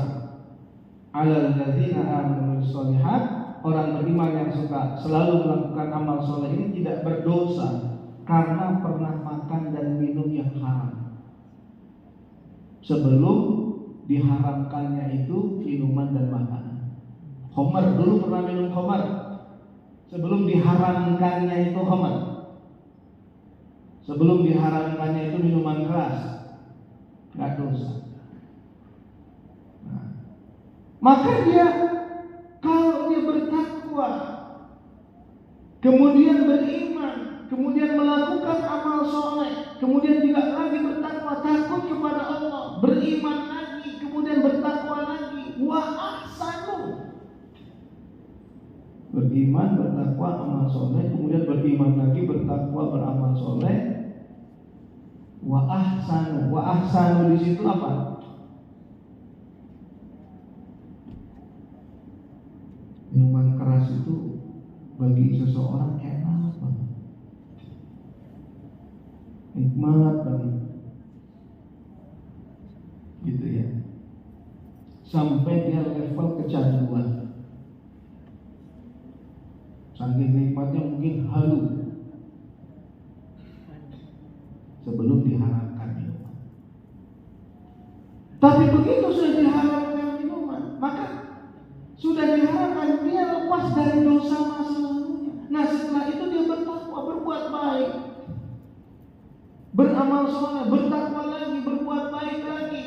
alal ladzina amanu sholihat. Orang beriman yang suka selalu melakukan amal soleh ini tidak berdosa karena pernah makan dan minum yang haram sebelum diharamkannya itu minuman dan makanan. Khamar, dulu pernah minum khamar sebelum diharamkannya itu khamar, sebelum diharamkannya itu minuman keras, nggak dosa. Nah, maka dia kalau dia bertakwa, kemudian beriman, kemudian melakukan amal soleh, kemudian tidak lagi bertakwa, takut kepada Allah, beriman lagi, kemudian bertakwa lagi, wa ahsanu. Beriman, bertakwa, amal soleh, kemudian beriman lagi, bertakwa, beramal soleh, wa ahsanu. Wa ahsanu di situ apa? Minuman keras itu bagi seseorang enak banget, nikmat banget, gitu ya, sampai dia level kecanduan. Saking nikmatnya mungkin halu sebelum diharamkan minuman. Tapi begitu sudah diharamkan minuman, maka sudah diharamkan, dia lepas dari dosa masa lalunya. Nah, setelah itu dia bertakwa, berbuat baik, beramal soleh, bertakwa lagi, berbuat baik lagi,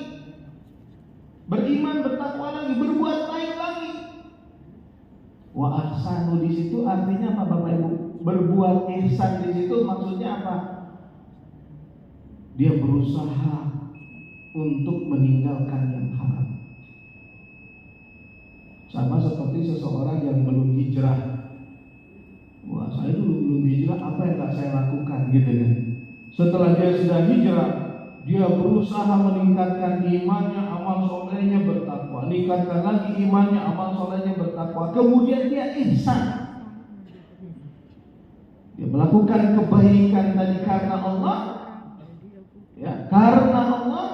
beriman, bertakwa lagi, berbuat baik lagi. Wa ahsanu di situ artinya apa, Bapak Ibu? Berbuat ihsan di situ maksudnya apa? Dia berusaha untuk meninggalkan yang haram. Sama seperti seseorang yang belum hijrah. Wah, saya dulu belum hijrah, apa yang tak saya lakukan, gitu ya. Setelah dia sudah hijrah, dia berusaha meningkatkan imannya, amal solehnya, bertakwa. Meningkatkan lagi imannya, amal solehnya, bertakwa. Kemudian dia ihsan. Dia melakukan kebaikan tadi karena Allah, ya, karena Allah.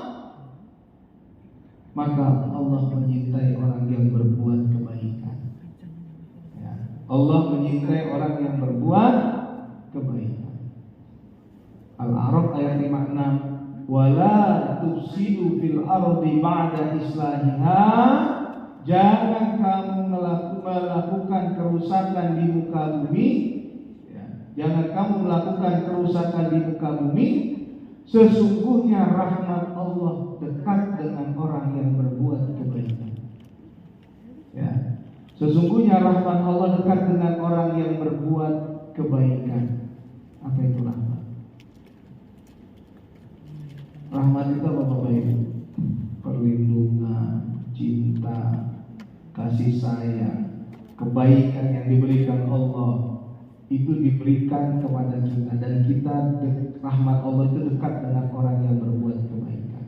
Maka Allah menyintai orang yang berbuat kebaikan. Ya, Allah menyintai orang yang berbuat kebaikan. Al-A'raf ayat 56. Wala tufsidu fil ardi ba'da islahiha. Jangan kamu melakukan kerusakan di muka bumi. Ya, jangan kamu melakukan kerusakan di muka bumi. Sesungguhnya rahmat Allah dekat dengan orang yang berbuat kebaikan. Ya, sesungguhnya rahmat Allah dekat dengan orang yang berbuat kebaikan. Apa itu rahmat? Rahmat itu apa, Bapak Ibu? Perlindungan, cinta, kasih sayang, kebaikan yang diberikan Allah itu diberikan kepada kita, dan kita rahmat Allah itu dekat dengan orang yang berbuat kebaikan.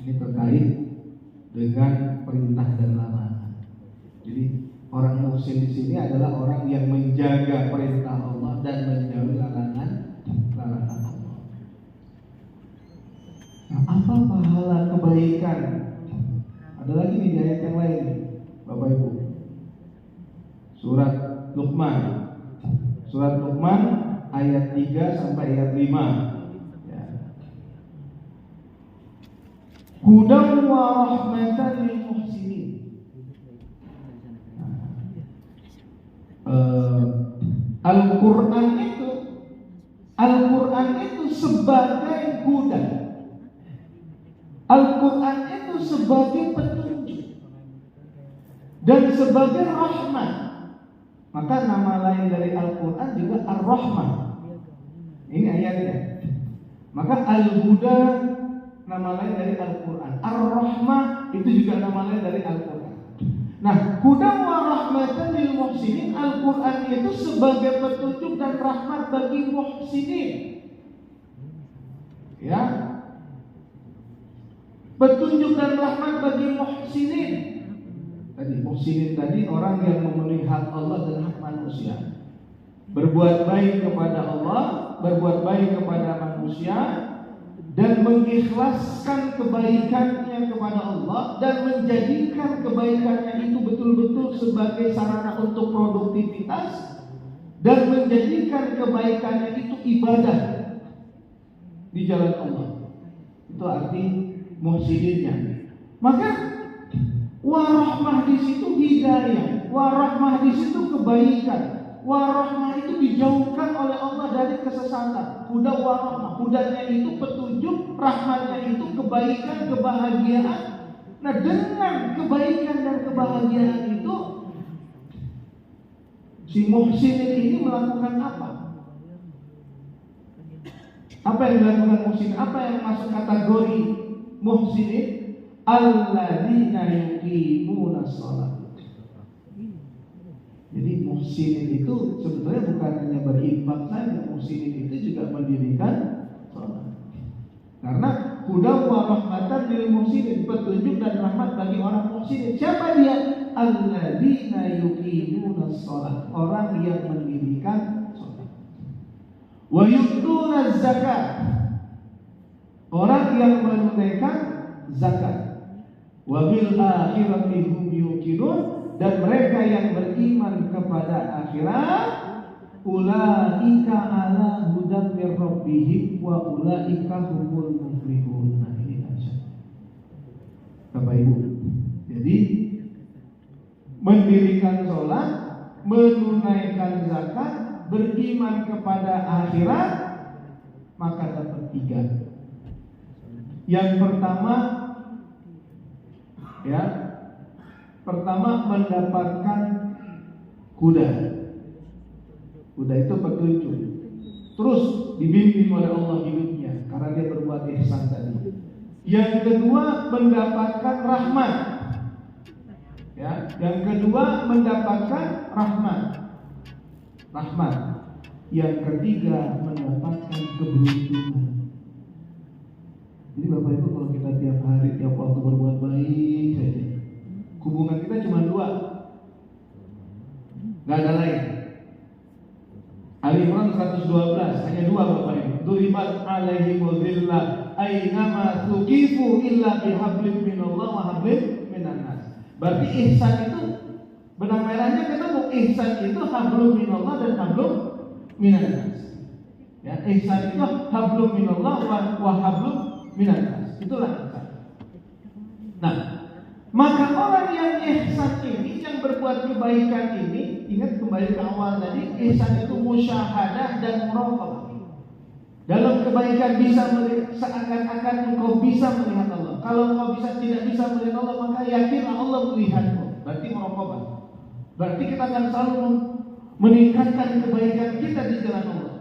Ini terkait dengan perintah dan larangan. Jadi orang muhsin di sini adalah orang yang menjaga perintah Allah dan menjauhi larangan Allah. Nah, apa pahala kebaikan? Ada lagi nih di ayat yang lain, Bapak Ibu. Surat Luqman. Surat Luqman ayat 3 sampai ayat 5. Ya. Hudan wa rahmatan lil muhsinin. Al-Quran itu sebagai huda. Al-Quran itu sebagai petunjuk dan sebagai rahmat. Maka nama lain dari Al-Quran juga Ar-Rahmah. Ini ayatnya. Maka Al-Huda nama lain dari Al-Quran. Ar-Rahmah itu juga nama lain dari Al-Quran. Nah, hudan wa rahmatan lil muhsinin, Al-Quran itu sebagai petunjuk dan rahmat bagi muhsinin. Ya. Petunjuk dan rahmat bagi muhsinin. Tadi muhsinin tadi orang yang memenuhi hak Allah dan hak manusia. Berbuat baik kepada Allah, berbuat baik kepada manusia, dan mengikhlaskan kebaikannya kepada Allah dan menjadikan kebaikannya itu betul-betul sebagai sarana untuk produktivitas dan menjadikan kebaikannya itu ibadah di jalan Allah. Itu arti muhsininnya. Maka warahmah di situ hidayah, warahmah di situ kebaikan. Warahmah itu dijauhkan oleh Allah dari kesesatan. Huda warahmah, hudanya itu petunjuk, rahmatnya itu kebaikan, kebahagiaan. Nah, dengan kebaikan dan kebahagiaan itu, si muhsinin ini melakukan apa? Apa yang dilakukan muhsinin? Apa yang masuk kategori muhsinin? Alladzina yuqimuna shalah. Jadi muhsinin itu sebetulnya bukan hanya berinfak saja, muhsinin itu juga mendirikan sholat. Karena hudan wa rahmatan lil muhsinin, petunjuk dan rahmat bagi orang muhsinin. Siapa dia? Alladzina yuqimuna shalah, orang yang mendirikan sholat. Wa yu'tuna zakat, orang yang menunaikan zakat. Wa bil akhirati hum yuqinun, dan mereka yang beriman kepada akhirat, ulaika ala hudan mir rabbihim wa ulaika humul muflihun. Nah, ini aja Bapak Ibu. Jadi mendirikan sholat, menunaikan zakat, beriman kepada akhirat, maka dapat 3. Yang pertama, pertama mendapatkan huda. Huda itu petunjuk. Terus dibimbing oleh Allah hidupnya karena dia berbuat ihsan tadi. Yang kedua mendapatkan rahmat. Ya, yang kedua mendapatkan rahmat. Rahmat. Yang ketiga mendapatkan keberuntungan. Jadi Bapak Ibu, kalau kita tiap hari, tiap waktu berbuat baik saja, hubungan kita cuma 2, nggak ada lain. Ali Imran 112, hanya 2 Bapak Ibu. Duribat alaihimul dhillah aynama tuqifu illa bihablin minallah wa hablin minan nas. Berarti ihsan itu benang merahnya ketemu. Ihsan itu hablum minallah dan hablum minan nas. Ya, ihsan itu hablum minallah wa hablum minan nas. Itulah ihsan. Nah, maka orang yang ihsan ini, yang berbuat kebaikan ini, ingat kembali ke awal tadi, ihsan itu musyahadah dan muraqabah. Dalam kebaikan bisa melihat, seakan-akan engkau bisa melihat Allah. Kalau engkau tidak bisa melihat Allah, maka yakinlah Allah melihatmu. Berarti muraqabah. Berarti kita akan selalu meningkatkan kebaikan kita di jalan Allah.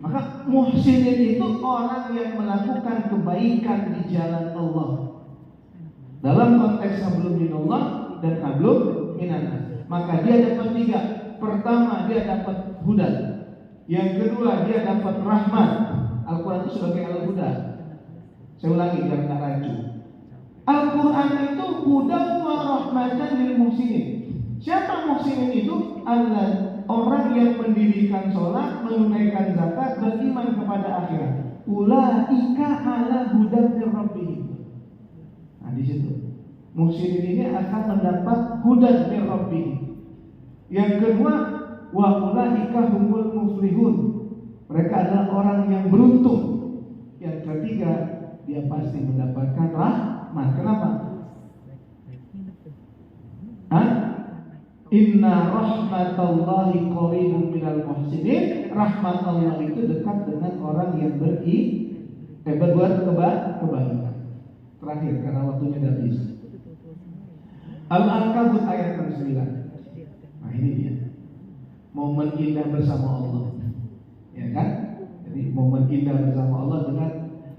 Maka muhsinin itu orang yang melakukan kebaikan di jalan Allah. Dalam konteks hablum minallah dan hablum minan nas. Maka dia dapat 3. Pertama, dia dapat huda. Yang kedua, dia dapat rahmat. Al-Quran itu sebagai al-huda. Saya ulangi biar tak rancu. Al-Quran itu hudan wa rahmatan lil muhsinin. Siapa muhsinin itu? Allah, orang yang mendirikan sholat, menunaikan zakat, beriman kepada akhirat. Ulaika ala hudan min rabbihim. Nah di situ muhsinin ini akan mendapat hudan min rabbihim. Yang kedua, wa ulaika humul muflihun. Mereka adalah orang yang beruntung. Yang ketiga, dia pasti mendapatkan rahmat. Kenapa? Inna rahmatallahi qaribun minal muhsinin. Rahmat Allah itu dekat dengan orang yang berbuat kebaikan. Terakhir karena waktunya sudah habis. Al-Ankabut ayat 9. Nah ini dia momen indah bersama Allah, ya kan? Jadi momen indah bersama Allah dengan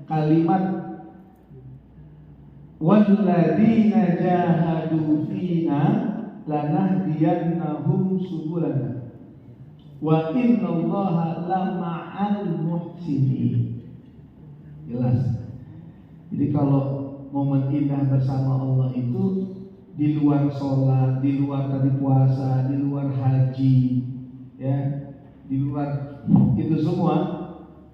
kalimat walladzina jahadu fina lanahdiyannahum subulana wa innallaha lama'al muhsinin. Jelas. Jadi kalau momen indah bersama Allah itu di luar sholat, di luar tadi puasa, di luar haji, ya, di luar itu semua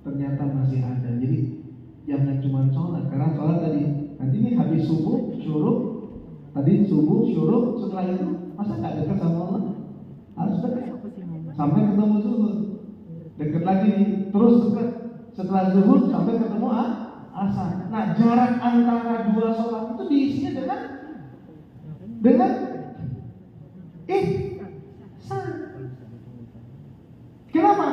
ternyata masih ada. Jadi jangan cuma sholat, karena sholat tadi nanti ini habis subuh syuruk, tadi subuh syuruk, setelah itu masa nggak dekat sama Allah? Harus dekat sampai ketemu zuhur, dekat lagi nih, terus dekat setelah zuhur sampai ketemu asar. Nah jarak antara dua sholat itu diisinya dengan ihsan. Kenapa?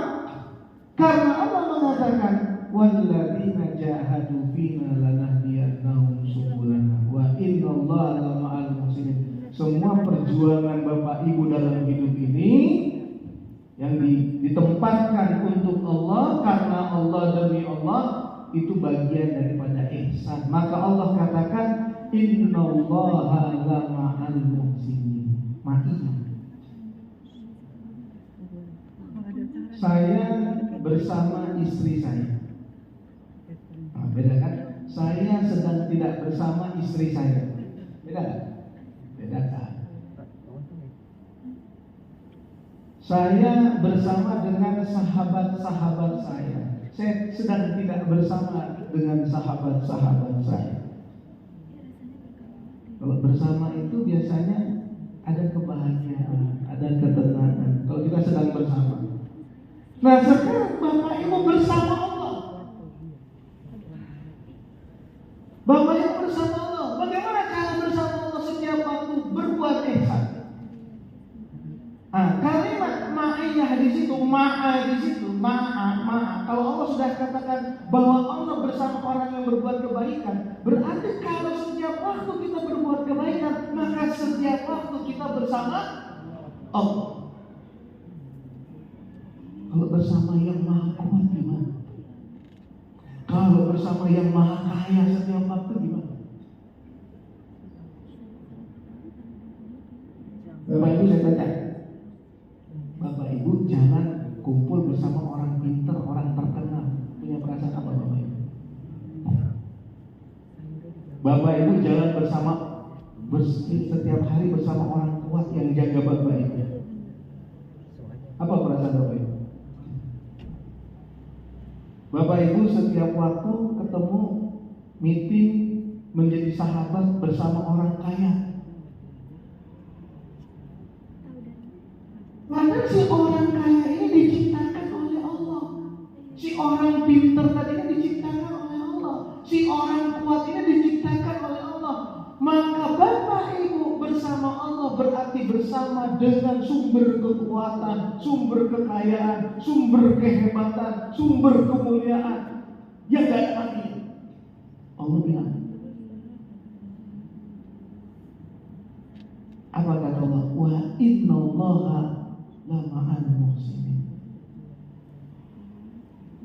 Karena Allah mengatakan walladzina jahadu fina lanahdiyannahum subulana wa innallaha lama'al muhsinin. Semua perjuangan Bapak Ibu dalam hidup ini yang ditempatkan untuk Allah, karena Allah demi Allah, itu bagian daripada ihsan. Maka Allah katakan innallaha lama'al muhsinin. Ma'iyah. Saya bersama istri saya. Nah, beda kan? Saya sedang tidak bersama istri saya. Beda kan? Beda kan? Saya bersama dengan sahabat-sahabat saya. Saya sedang tidak bersama dengan sahabat-sahabat saya. Kalau bersama itu biasanya ada kebahagiaan, ada ketenangan. Kalau kita sedang bersama. Nah sekarang Bapak Ibu bersama Allah. Bapak Ibu bersama Allah. Bagaimana cara bersama Allah setiap waktu berbuat ihsan? Kalimat ma'iyah di situ, ma'a di situ, ma'a. Kalau Allah sudah katakan bahwa Allah bersama orang yang berbuat kebaikan, berarti kalau setiap waktu kita berbuat kebaikan, maka setiap waktu kita bersama Allah. Kalau bersama yang maha kuat gimana? Kalau bersama yang maha kaya setiap waktu gimana? Bapak Ibu saya tanya, Bapak Ibu jangan kumpul bersama orang pintar, orang terkenal. Punya perasaan apa Bapak Ibu? Bapak Ibu jangan setiap hari bersama orang kuat yang jaga Bapak Ibu. Apa perasaan Bapak Ibu? Bapak Ibu setiap waktu ketemu, meeting, menjadi sahabat bersama orang kaya. Karena si orang kaya ini diciptakan oleh Allah. Si orang pintar tadi ini diciptakan oleh Allah. Si orang kuat ini diciptakan oleh Allah. Maka Bapak Ibu bersama Allah berarti bersama dengan sumber kekuatan, sumber kekayaan, sumber kehebatan, sumber kemuliaan yang gak ada mati. Allah bilang, apa kata Allah? Wa innallaha lama'al muhsinin.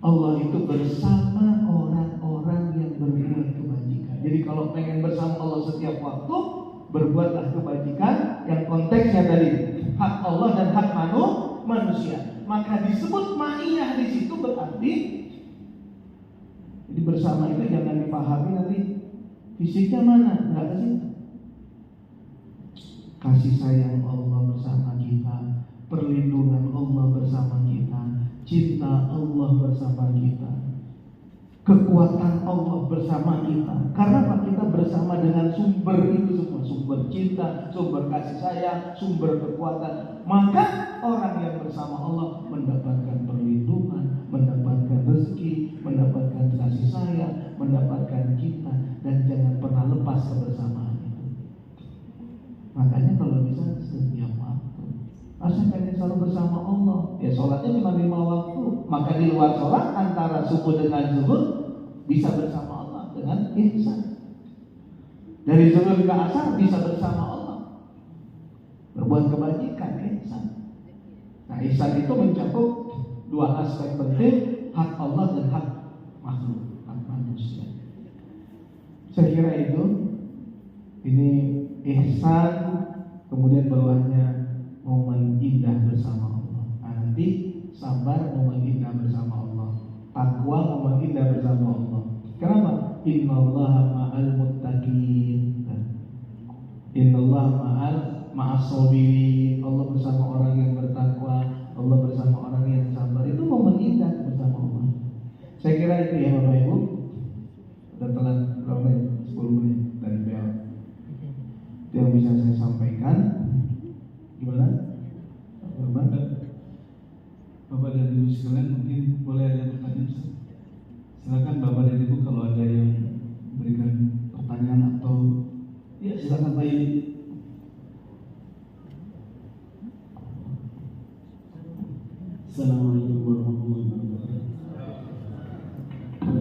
Allah itu bersama orang-orang yang berbuat kebajikan. Jadi kalau pengen bersama Allah setiap waktu, berbuatlah kebajikan yang konteksnya tadi hak Allah dan hak manusia. Maka disebut ma'iyah di situ berarti, jadi bersama itu jangan dipahami nanti Fisiknya mana? Nggak ke situ. Kasih sayang Allah bersama kita, perlindungan Allah bersama kita, cinta Allah bersama kita, kekuatan Allah bersama kita. Karena apa? Kita bersama dengan sumber itu semua, sumber cinta, sumber kasih sayang, sumber kekuatan. Maka orang yang bersama Allah mendapatkan perlindungan, mendapatkan rezeki, mendapatkan kasih sayang, mendapatkan cinta, dan jangan pernah lepas kebersamaan itu. Makanya kalau bisa setiap waktu, saya pengen selalu bersama Allah. Ya sholatnya cuma 5 waktu, maka di luar sholat antara subuh dengan zuhur bisa bersama Allah dengan ihsan. Dari zuhur ke asar bisa bersama Allah, berbuat kebajikan, ihsan. Nah, ihsan itu mencakup 2 aspek penting, hak Allah dan hak makhluk, hak manusia. Saya kira itu, ini ihsan, kemudian bawahnya momen indah bersama Allah. Nah, nanti sabar, momen indah bersama Allah. Takwa, momen indah bersama Allah. Kenapa? Innallaha ma'al muttaqin. Innallaha ma'as sabirin. Allah bersama orang yang bertakwa, Allah bersama orang yang sabar. Itu momen indah bersama Allah. Saya kira itu ya Bapak Ibu. Udah telat berapa menit? 10 menit dari bel. Itu yang bisa saya sampaikan. Gimana? Bapak dan Ibu sekalian, mungkin boleh ada pertanyaan. Silakan Bapak dan Ibu kalau ada yang berikan pertanyaan atau ya silakan Pak Yudi. Assalamualaikum warahmatullahi wabarakatuh.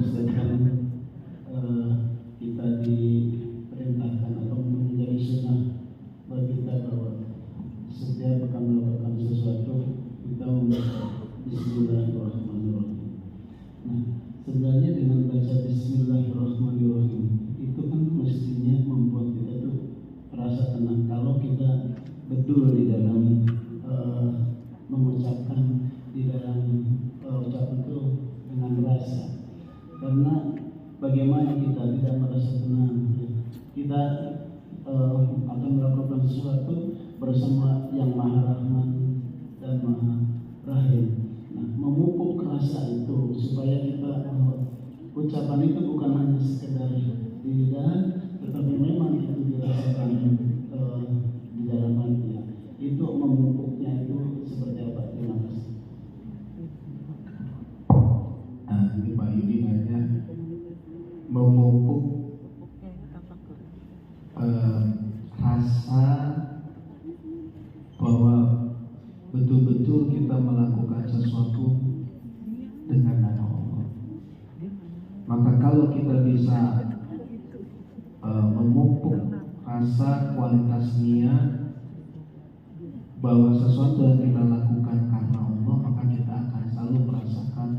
Sedangkan kita diperintahkan atau menjadi sunnah bagi kita bahwa setiap akan melakukan sesuatu kita membaca Bismillahirrahmanirrahim. Nah, sebenarnya dengan baca Bismillahirrahmanirrahim itu kan mestinya membuat kita tuh merasa tenang kalau kita betul di dalam mengucapkan di dalam ucapan itu dengan rasa. Karena bagaimana kita tidak merasa tenang, kita akan melakukan sesuatu bersama yang Maha Rahman dan Maha Rahim. Nah, memupuk rasa itu supaya kita ucapan itu bukan hanya sekedar di lidah, tetapi memang itu dirasakan di dalam hati. Itu memupuknya itu seperti apa? Terima kasih. Nah, ini Pak Yudi nanya memupuk rasa bahwa betul-betul kita melakukan sesuatu dengan nama Allah. Maka kalau kita bisa memupuk rasa kualitas niat bahwa sesuatu yang kita lakukan karena Allah, maka kita akan selalu merasakan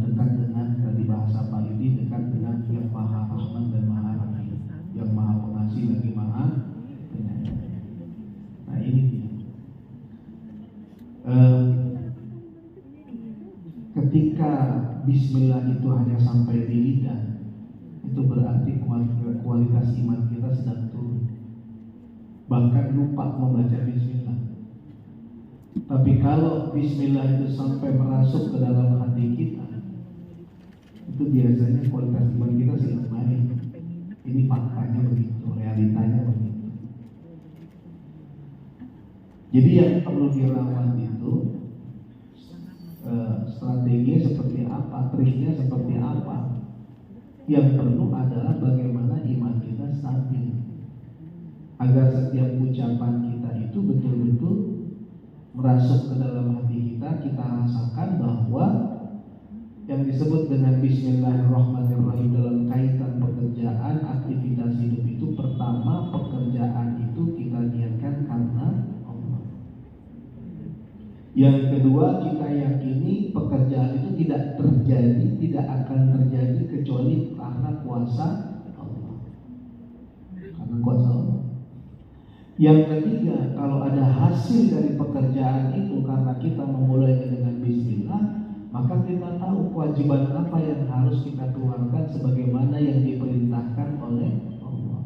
dekat dengan, dari bahasa Pak Yudi, dekat dengan yang Maha Rahman dan Maha Rahim, yang Maha Pengasih lagi Maha Penyayang. Nah, ini dia. Ketika Bismillah itu hanya sampai di lidah, itu berarti kualitas iman kita sedang turun, bahkan lupa membaca Bismillah. Tapi kalau Bismillah itu sampai merasuk ke dalam hati kita, itu biasanya kualitas iman kita sedang naik. Ini faktanya begitu, realitanya begitu. Jadi yang perlu dirawat itu strategi seperti apa, triknya seperti apa. Yang perlu adalah bagaimana iman kita stabil, agar setiap ucapan kita itu betul-betul merasuk ke dalam hati kita. Kita rasakan bahwa yang disebut dengan Bismillahirrahmanirrahim dalam kaitan pekerjaan, aktivitas hidup itu, pertama, pekerjaan itu kita niatkan karena Allah. Yang kedua, kita yakini pekerjaan itu tidak terjadi, tidak akan terjadi kecuali karena kuasa Allah. Karena kuasa Allah. Yang ketiga, kalau ada hasil dari pekerjaan itu karena kita memulainya dengan Bismillah, maka maka kita tahu kewajiban apa yang harus kita keluarkan sebagaimana yang diperintahkan oleh Allah.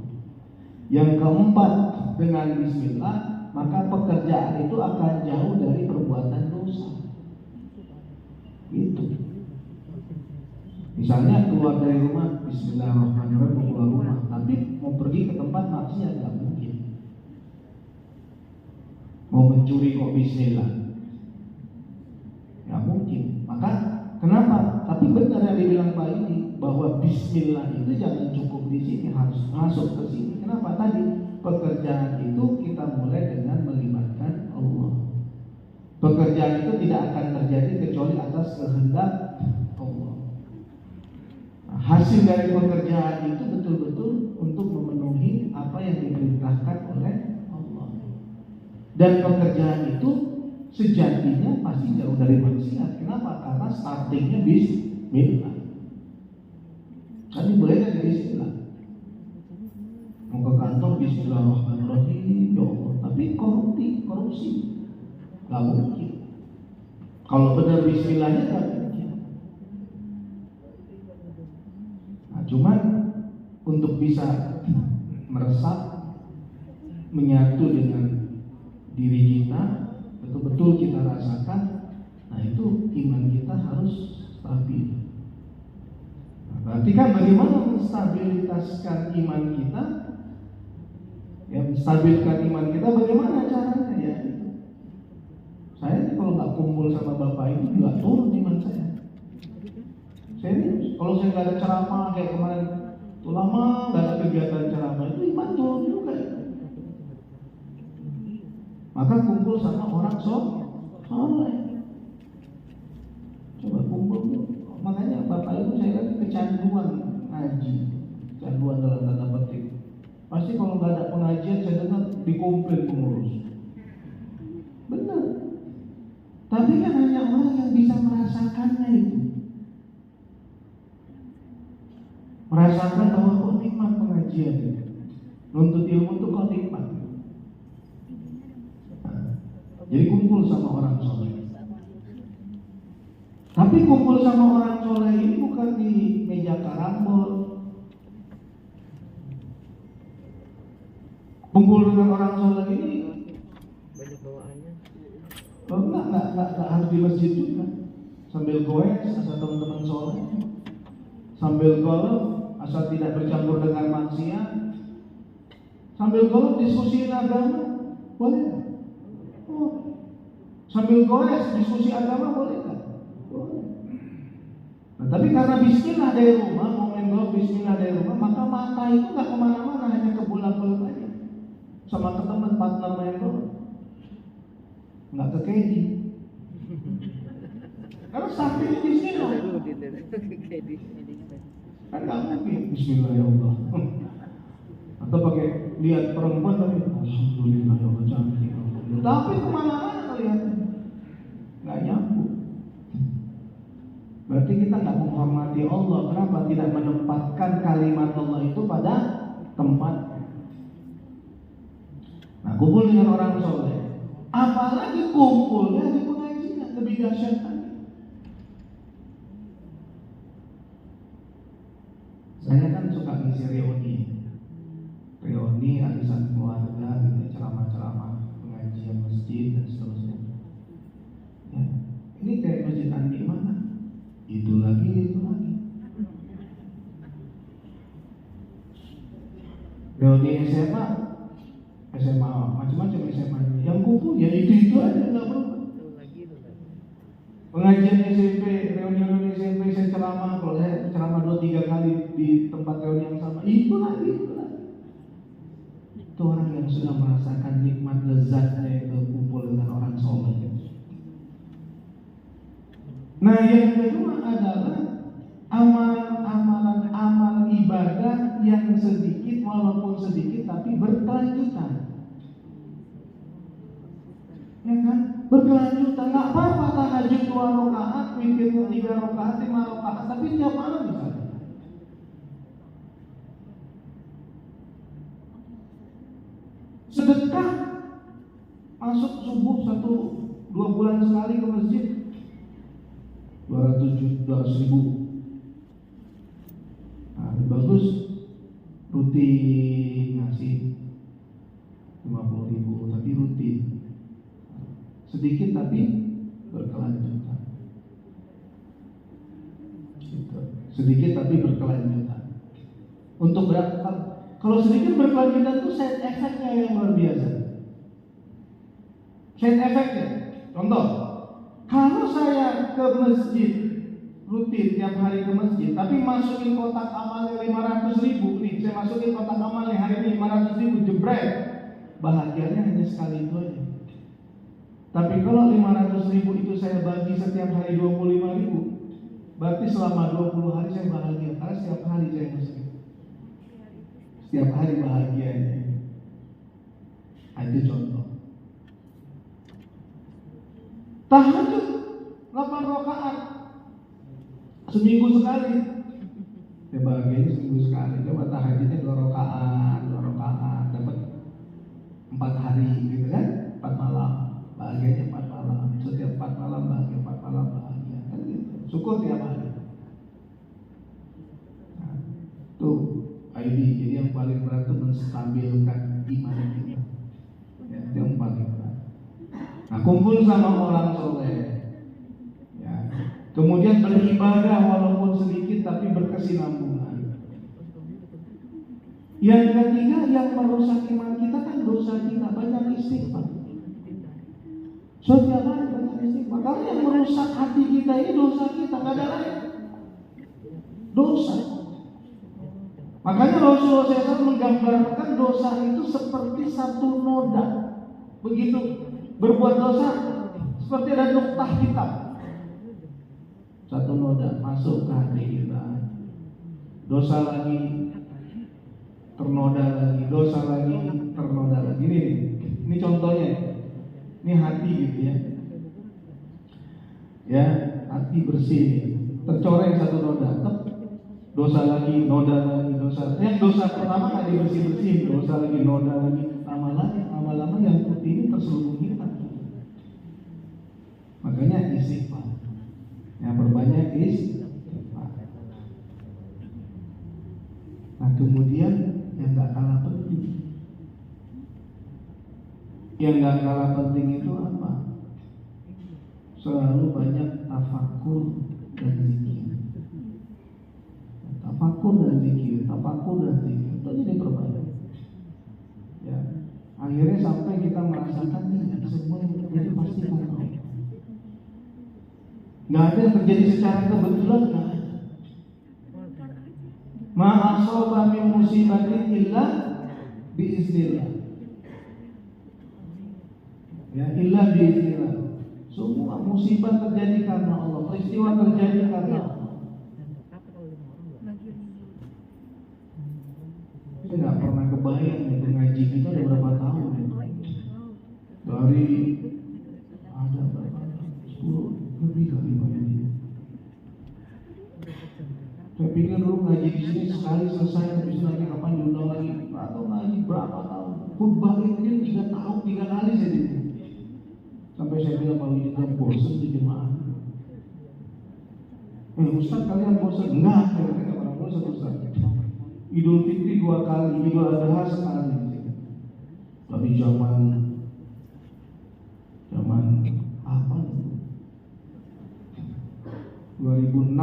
Yang keempat, dengan bismillah maka pekerjaan itu akan jauh dari perbuatan dosa. Gitu. Misalnya keluar dari rumah, bismillahirrahmanirrahim, mau keluar rumah, tapi mau pergi ke tempat maksiat nggak mungkin. Mau mencuri kok bismillah, nggak mungkin. Maka kenapa? Tapi benar yang dibilang Pak ini, bahwa bismillah itu jangan cukup di sini, harus masuk ke sini. Kenapa? Tadi pekerjaan itu kita mulai dengan melibatkan Allah. Pekerjaan itu tidak akan terjadi kecuali atas kehendak Allah. Nah, hasil dari pekerjaan itu betul-betul untuk memenuhi apa yang diperintahkan oleh Allah. Dan pekerjaan itu sejatinya pasti jauh dari maksiat. Kenapa? Karena startingnya bismillah. Kan dimulai dari bismillah. Mau ke kantor bismillahirrahmanirrahim, ya Allah. Tapi korupsi, nggak mungkin. Kalau benar bismillahnya nggak mungkin. Nah, cuman untuk bisa meresap, menyatu dengan diri kita, betul-betul kita rasakan. Nah itu iman kita harus stabil. Nah, berarti kan bagaimana menstabilitaskan iman kita? Ya, menstabilkan iman kita bagaimana caranya ya? Saya kalau nggak kumpul sama bapak itu juga turun iman saya. Serius, kalau saya nggak ada ceramah kayak kemarin, tuh lama nggak ada kegiatan ceramah itu iman turun juga. Maka kumpul sama orang soleh. Coba kumpul tuh. Makanya bapak itu saya kan kecanduan ngaji, kecanduan dalam tanda petik. Pasti kalau nggak ada pengajian saya dengar dikomplain pengurus. Benar. Tapi kan hanya orang yang bisa merasakannya itu. Merasakan bahwa kok nikmat pengajian itu. Nuntut ilmu itu kok nikmat. Nah, jadi kumpul sama orang soleh. Tapi kumpul sama orang soleh ini bukan di meja karambol. Kumpul dengan orang soleh ini banyak bawaannya. Enggak harus di masjid juga. Sambil goes asal teman-teman soleh, sambil golf asal tidak bercampur dengan maksiat, sambil golf diskusi agama boleh nggak? Oh. Sambil goes diskusi agama boleh nggak? Boleh. Nah, tapi karena bismillah dari rumah, mau main golf bismillah dari rumah, maka mata itu nggak kemana-mana, hanya ke bola-bola aja. Sama ke teman partner main golf, nggak ke Kedi. Karena sampai bismillah. Kan nggak mungkin bismillah ya Allah. Atau pakai lihat perempuan tapi alhamdulillah ya Allah cantik. Tapi kemana-mana lihatnya nggak nyambung. Berarti kita nggak menghormati Allah. Kenapa tidak menempatkan kalimat Allah itu pada tempatnya? Nah, kumpul dengan orang soleh, apalagi kumpulnya di pengajian, lebih dahsyat lagi. Saya kan suka ngisi reuni arisan keluarga, gitu, ceramah-ceramah, pengajian masjid dan seterusnya. Ya, ini kayak masjid Andi mana? Itu lagi. Reuni SMA macam-macam SMA yang kumpul ya itu aja nggak berubah. Pengajian SMP, reuni SMP saya ceramah, kalau saya ceramah 2-3 kali di tempat reuni yang sama, itu lagi. Itu orang yang sudah merasakan nikmat lezatnya itu kumpul dengan orang soleh. Nah, yang kedua adalah amalan ibadah yang sedikit, walaupun sedikit tapi berkelanjutan. Ya kan? Berkelanjutan. Nggak apa-apa tahajud 2 rakaat, witir 3 rakaat, 5 rakaat, tapi tiap malam misalnya. Sedekah, masuk subuh 1-2 bulan sekali ke masjid, 200 200.000. Nah, bagus rutin ngasih 50.000, tapi rutin. Sedikit tapi berkelanjutan. Gitu. Sedikit tapi berkelanjutan. Untuk berapa? Kalau sedikit berkelanjutan itu side effect-nya yang luar biasa. Side effect-nya, contoh, kalau saya ke masjid rutin tiap hari ke masjid, tapi masukin kotak amalnya 500.000 nih, saya masukin kotak amalnya hari ini 500.000 jebret, bahagianya hanya sekali itu aja. Tapi kalau 500.000 itu saya bagi setiap hari 25.000, berarti selama 20 hari saya bahagia, karena setiap hari saya masukin. Setiap hari bahagianya. Itu contoh. Tahajud 8 rakaat seminggu sekali. Ya bahagianya seminggu sekali. Coba tahajudnya 2 rakaat dapat 4 hari gitu kan? 4 malam. Bahagianya 4 malam. Setiap 4 malam bahagia, 4 malam bahagia. Kan gitu. Syukur tiap hari. Nah, tuh ID. Jadi yang paling berat itu menstabilkan iman kita. Ya, itu yang paling berat. Nah, kumpul sama orang soleh. Ya. Kemudian beribadah walaupun sedikit tapi berkesinambungan. Yang ketiga yang merusak iman kita kan dosa kita, banyak istighfar. Setiap hari banyak istighfar. Kalau yang merusak hati kita ini dosa kita, nggak ada lain. Dosa. Makanya Rasulullah SAW menggambarkan dosa itu seperti satu noda. Begitu berbuat dosa seperti ada noktah hitam. Satu noda masuk ke hati kita. Dosa lagi, ternoda lagi, dosa lagi, ternoda lagi. Ini contohnya. Ini hati gitu ya. Ya, hati bersih. Tercoreng satu noda. Dosa lagi, noda lagi, dosa. Yang dosa pertama nggak dibersih-bersih, dosa lagi, noda lagi. Lama-lama yang putih ini terselubung hitam. Makanya istighfar. Yang berbanyak istighfar. Nah kemudian yang nggak kalah penting. Yang nggak kalah penting itu apa? Selalu banyak tafakur dan zikir. Tafakur dan zikir, itu jadi perbanyak. Ya, akhirnya sampai kita merasakan ini semua jadi pasti Allah. Nggak ada yang terjadi secara kebetulan, nggak ada. Ma asaba min musibatin illa biiznillah. Ya, illa biiznillah. Semua musibah terjadi karena Allah, peristiwa terjadi karena Allah. Saya nggak pernah kebayang itu ngaji kita ada berapa tahun ya? Dari ada berapa? 10 lebih kali banyak. Saya pikir dulu ngaji di sini sekali selesai, habis lagi kapan diundang lagi? Atau ngaji berapa tahun? Khutbah ini 3 tahun, 3 kali saya di. Sampai saya bilang kalau ini kan bosan di jemaah. Ustaz kalian bosan? Enggak, saya nggak pernah bosan Ustaz. Idul Fitri 2 kali, Idul Adha sekali. Tapi zaman apa? 2006.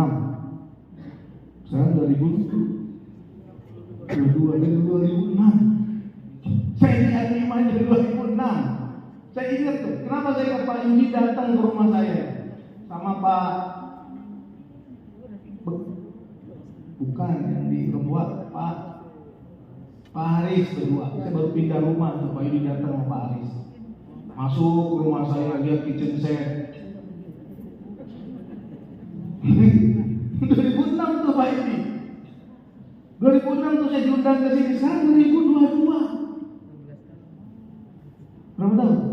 Sekarang 2022 dari 2006. Saya ingat iman dari 2006. Saya ingat tuh, kenapa saya ke Pak Yudi datang ke rumah saya sama Pak bukan yang di Rembuat, Pak Haris berdua. Saya baru pindah rumah tuh, Pak Yudi datang sama Pak Haris. Masuk ke rumah saya, lihat kitchen set. 2006 tuh Pak Yudi. 2006 tuh saya diundang ke sini. Sekarang 2022. Berapa tahun?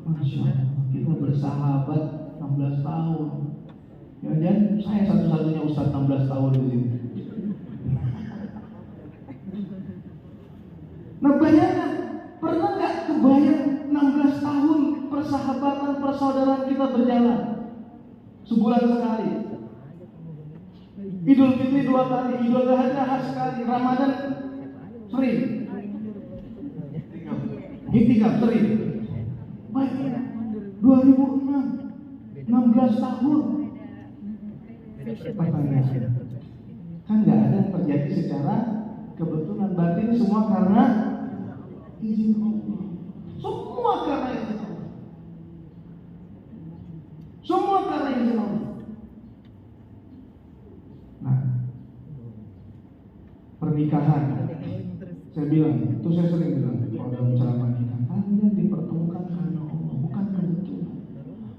Masya Allah, kita bersahabat 16 tahun. Ya, saya satu-satunya Ustaz 16 tahun di sini. Nah bayangkan, pernah nggak kebayang 16 tahun persahabatan persaudaraan kita berjalan? sebulan sekali. Idul Fitri 2 kali, Idul Adha sekali, Ramadan sering. Iktikaf sering. Baik, 2006, 16 tahun. Pertanyaan, kan nggak ada yang terjadi secara kebetulan. Berarti ini semua karena izin Allah. Semua karena izin Allah. Semua karena izin Allah. Nah, pernikahan, saya bilang, itu saya sering bilang kalau dalam ceramah kita, kalian dipertemukan karena Allah, bukan kebetulan.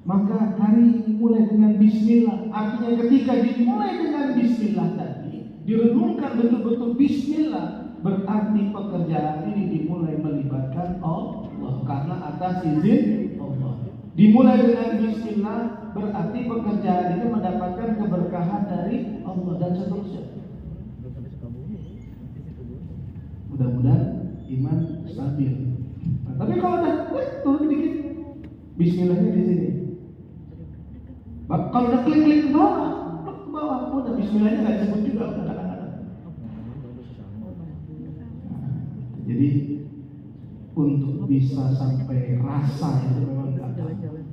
Maka hari ini mulai dengan Bismillah. Artinya ketika dimulai dengan Bismillah tadi, direnungkan betul-betul Bismillah, berarti pekerjaan ini dimulai melibatkan Allah karena atas izin Allah. Dimulai dengan Bismillah, berarti pekerjaan itu mendapatkan keberkahan dari Allah dan seterusnya. Mudah-mudahan iman stabil. Nah, tapi kalau udah turun dikit, Bismillahnya di sini. Kalau udah klik ke bawah, udah Bismillahnya nggak disebut juga kadang-kadang. Jadi untuk bisa sampai rasa itu memang nggak gampang.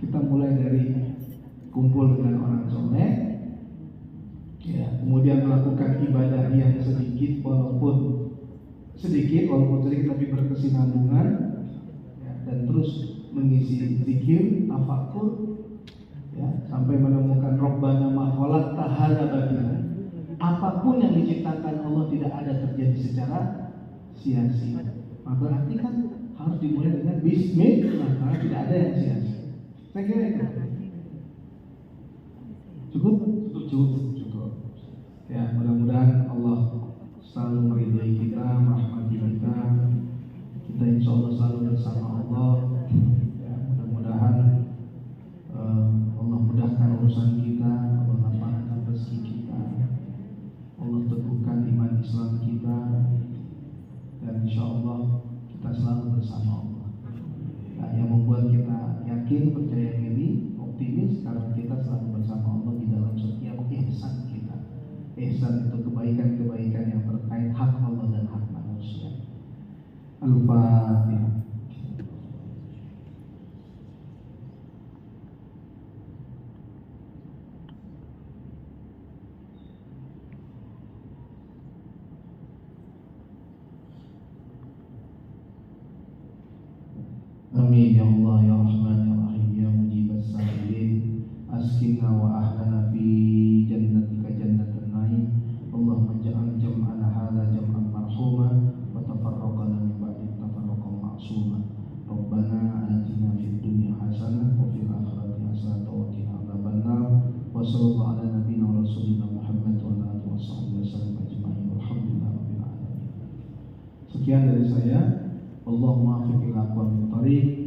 Kita mulai dari kumpul dengan orang soleh, ya, kemudian melakukan ibadah yang walaupun sedikit tapi berkesinambungan, ya, dan terus mengisi zikir, tafakur, ya, sampai menemukan Rabbana ma khalaqta hadza batila. Apapun yang diciptakan Allah tidak ada terjadi secara sia-sia. Maka berarti kan harus dimulai dengan Bismillah, karena tidak ada yang sia-sia. Saya kira itu. Cukup. Ya, mudah-mudahan Allah selalu meridai kita, merahmati kita. Kita insya Allah selalu bersama Allah. Ya, mudah-mudahan Allah mudahkan urusan kita, Allah lapangkan rezeki kita, Allah teguhkan iman Islam kita, dan insya Allah kita selalu bersama Allah. Nah, yang membuat kita yakin, percaya diri, optimis karena kita selalu bersama Allah di dalam setiap ihsan kita. Ihsan itu kebaikan-kebaikan yang terkait hak Allah dan hak manusia. Al-Fatihah. Amin ya Allah ya Rahman ya Rahim ya Mujibas Sa'ilin. Askinna wa ahlana fi jannatika jannatan na'im. Allahumma ja'al jam'ana hadha jam'an marhuma wa tafarraqana min ba'di tafarraqan ma'suma. Rabbana atina fid dunya hasanah wa fil akhirati hasanah wa qina adzabannar. Wa sallallahu ala nabiyyina wa rasulina Muhammad wa ala alihi wasallam ajma'in. Walhamdulillahirabbil alamin. Sekian dari saya. Allahumma afiq ila aqwamit thariq